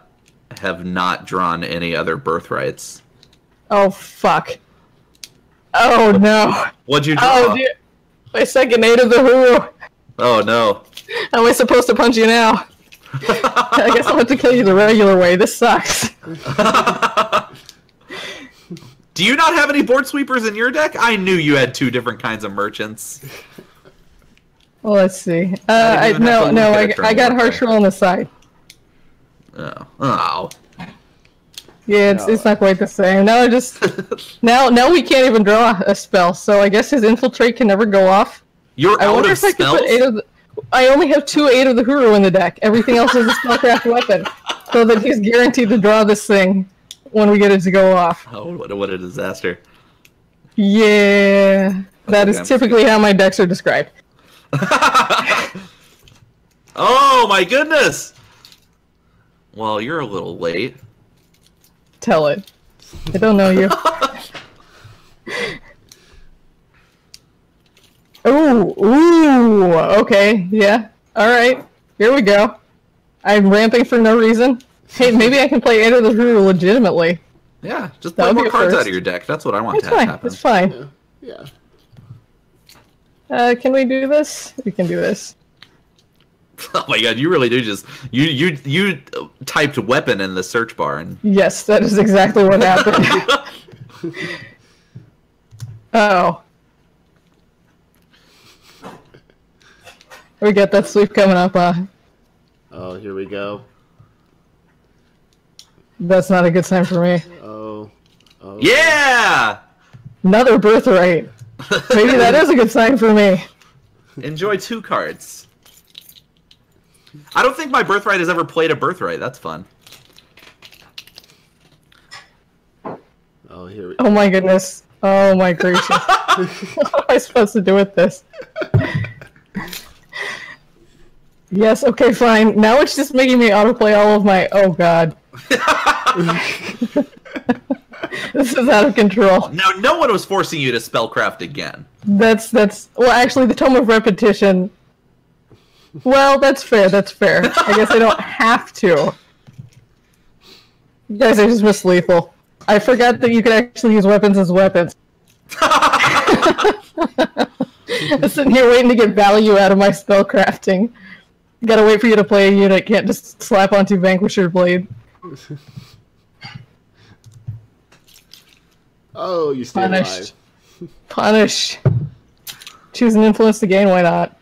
have not drawn any other birthrights. Oh fuck. Oh no. What'd you draw? Oh dear. My second 8 of the Huru. Oh no. How am I supposed to punch you now? I guess I'll have to kill you the regular way. This sucks. Do you not have any board sweepers in your deck? I knew you had 2 different kinds of merchants. Well, let's see. I got harsh roll on the side. Oh. Yeah, it's not quite the same. Now I just now we can't even draw a spell. So I guess his infiltrate can never go off. You're out of spells? I only have 2 8 of the Huru in the deck. Everything else is a spellcraft weapon, so that he's guaranteed to draw this thing when we get it to go off. Oh, what a disaster! Yeah, that is typically how my decks are described. Oh my goodness! Well, you're a little late. Tell it. I don't know you. Ooh, okay, yeah. Alright, here we go. I'm ramping for no reason. Hey, maybe I can play 8 of the Huru legitimately. Yeah, just play more cards out of your deck. That's what I want to happen. It's fine. Yeah. Can we do this? We can do this. Oh my god, you really do just... You typed weapon in the search bar and... Yes, that is exactly what happened. Oh. We got that sweep coming up, Oh, here we go. That's not a good sign for me. Oh. Yeah! Another birthright. Maybe that is a good sign for me. Enjoy 2 cards. I don't think my birthright has ever played a birthright. That's fun. Oh, here we Oh my goodness. Oh my gracious. What am I supposed to do with this? Yes, okay, fine. Now it's just making me autoplay all of my... Oh god. This is out of control. Now, no one was forcing you to spellcraft again. That's... Well, actually, the Tome of Repetition... Well, that's fair, that's fair. I guess I don't have to. You guys are just mislethal. I forgot that you could actually use weapons as weapons. I'm sitting here waiting to get value out of my spellcrafting. Gotta wait for you to play a unit, can't just slap onto Vanquisher Blade. Oh, you stay alive. Punish. Choose an influence to gain, why not?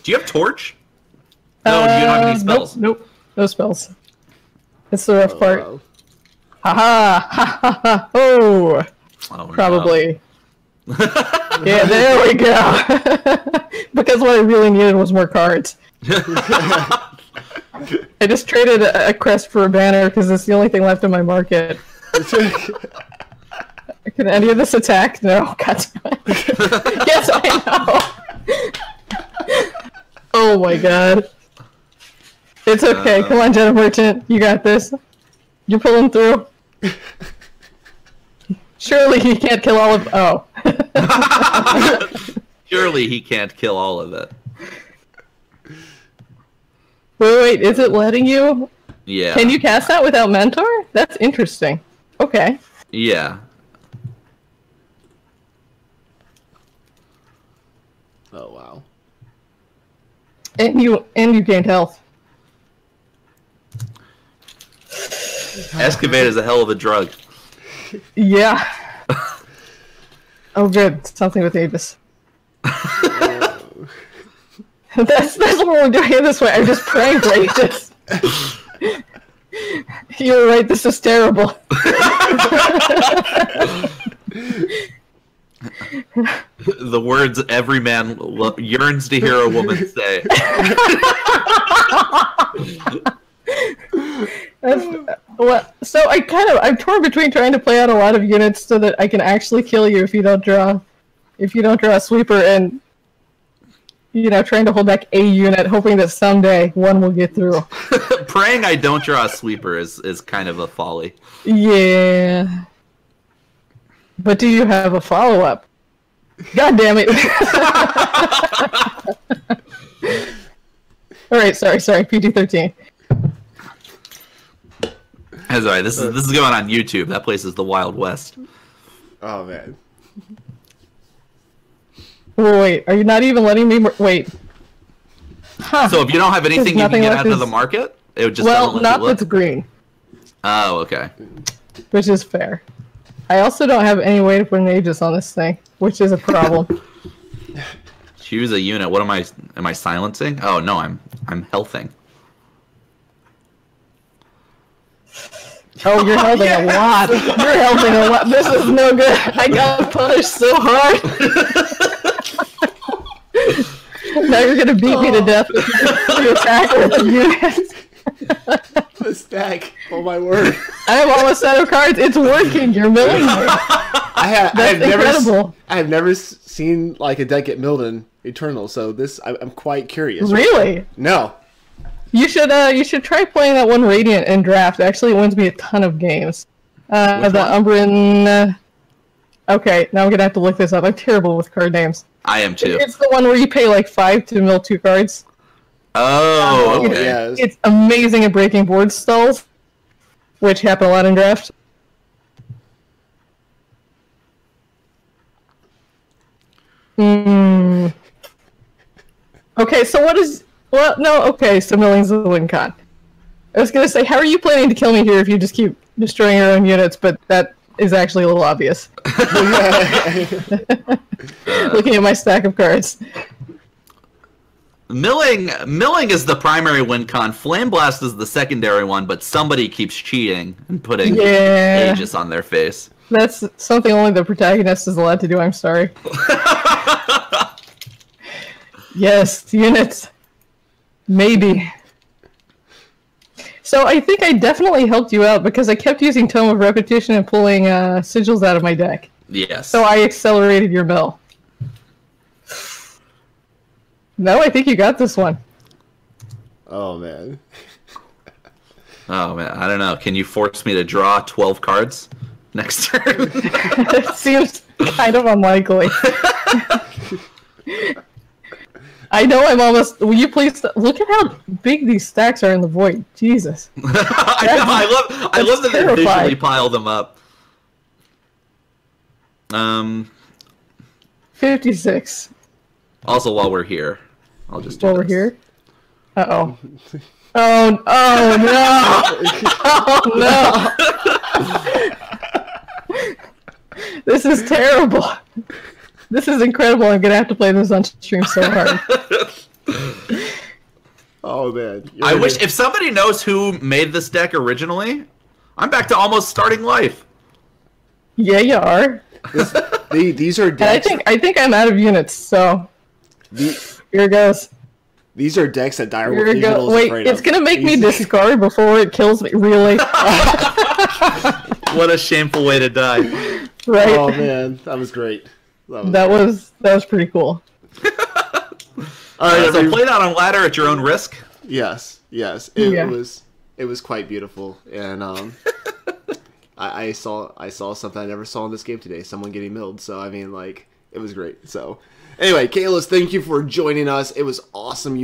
Do you have Torch? No, you don't have any spells. Nope. No spells. It's the rough part. Wow. Ha ha ha! Oh, probably. No. Yeah, there we go. Because what I really needed was more cards. I just traded a crest for a banner because it's the only thing left in my market. Can any of this attack? No. God damn it. Yes, I know. Oh my god. It's okay. Come on, Jenna Merchant. You got this. You're pulling through. Surely he can't kill all of... Oh. Surely he can't kill all of it. Wait, is it letting you? Yeah. Can you cast that without mentor? That's interesting. Okay. Yeah. Oh wow. And you gained health. Excavate is a hell of a drug. Yeah. Oh, good. Something with Avis. That's what we're doing it this way. I'm just praying for Aegis. You're right. This is terrible. The words every man yearns to hear a woman say. So I'm torn between trying to play out a lot of units so that I can actually kill you if you don't draw a sweeper, and trying to hold back a unit, hoping that someday one will get through. Praying I don't draw a sweeper is kind of a folly. Yeah. But do you have a follow-up? God damn it. Alright, sorry, PG-13. That's alright, this is going on YouTube. That place is the Wild West. Oh man. Wait, are you not even letting me... Wait. Huh. So if you don't have anything you can get out of the market, it would just... Well, not that's green. Oh, okay. Which is fair. I also don't have any way to put an Aegis on this thing, which is a problem. Choose a unit. What am I silencing? Oh no, I'm healthing. Oh, you're helping a lot. You're helping a lot. This is no good. I got punished so hard. Now you're gonna beat me to death with your attack with the unit. The stack. Oh my word. I have almost out of cards. It's working. You're milling me. That's incredible. I have never seen like a deck get milled in Eternal, so I'm quite curious. Really? No. You should try playing that one Radiant in draft. Actually, it wins me a ton of games. The Umbran. Okay, now I'm gonna have to look this up. I'm terrible with card names. I am too. It's the one where you pay like 5 to mill 2 cards. Oh, okay. It's amazing at breaking board stalls, which happen a lot in draft. Okay, so what is... Well, no, okay, so milling's the win con. I was gonna say, how are you planning to kill me here if you just keep destroying your own units, but that is actually a little obvious. Looking at my stack of cards. Milling is the primary win con. Flame Blast is the secondary one, but somebody keeps cheating and putting Aegis on their face. That's something only the protagonist is allowed to do, I'm sorry. Yes, units. Maybe. So I think I definitely helped you out because I kept using Tome of Repetition and pulling sigils out of my deck. Yes. So I accelerated your mill. No, I think you got this one. Oh, man. Oh, man. I don't know. Can you force me to draw 12 cards next turn? It seems kind of unlikely. I know I'm almost... Will you please... Look at how big these stacks are in the void. Jesus. I love that they visually pile them up. 56. Also, while we're here, I'll just do While we're here? Uh-oh. Oh no! Oh no! This is terrible. This is incredible. I'm gonna have to play this on stream so hard. Oh man! I wish if somebody knows who made this deck originally, I'm back to almost starting life. Yeah, you are. These are decks. I think I'm out of units. So here goes. These are decks that Direwolf Digital is Wait, afraid it's of. gonna make me discard before it kills me. Really? What a shameful way to die. Right. Oh man, that was great. That was pretty cool. All right, so play that on ladder at your own risk. Yes. It was quite beautiful, and I saw something I never saw in this game today. Someone getting milled. So I mean, like, it was great. So Anyway, Kaelos, thank you for joining us. It was awesome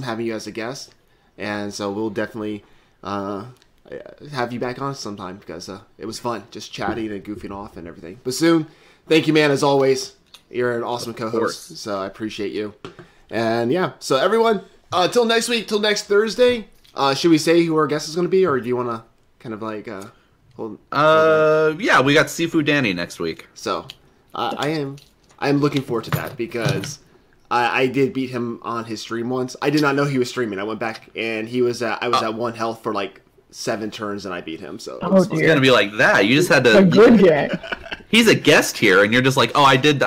having you as a guest, and so we'll definitely have you back on sometime because it was fun just chatting and goofing off and everything. Bassoon, thank you, man, as always. You're an awesome co-host, so I appreciate you. And yeah, so everyone, till next week, till next Thursday. Should we say who our guest is going to be, or do you want to kind of like hold? Yeah, we got Seafood Danny next week. So I am looking forward to that because I did beat him on his stream once. I did not know he was streaming. I went back and I was at 1 health for like 7 turns and I beat him. So it's gonna be like that. You just had to. A good guy. He's a guest here, and you're just like, oh, I did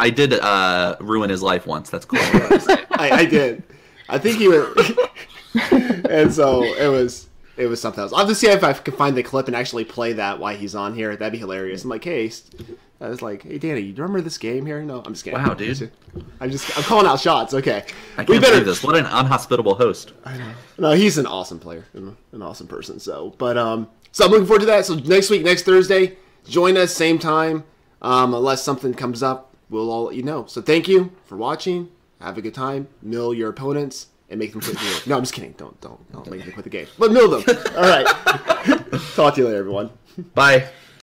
ruin his life once. That's cool. I did. I think he was. And so it was something else. I'll have to see if I can find the clip and actually play that while he's on here. That'd be hilarious. I'm like, hey. I was like, hey, Danny, you remember this game here? No, I'm just kidding. Wow, dude. I'm calling out shots. Okay. I can't believe this. What an unhospitable host. I know. No, he's an awesome player and an awesome person. So I'm looking forward to that. So next week, next Thursday, join us, same time. Unless something comes up, we'll all let you know. So thank you for watching. Have a good time. Mill your opponents and make them quit the game. No, I'm just kidding. Don't make them quit the game. But mill them. All right. Talk to you later, everyone. Bye.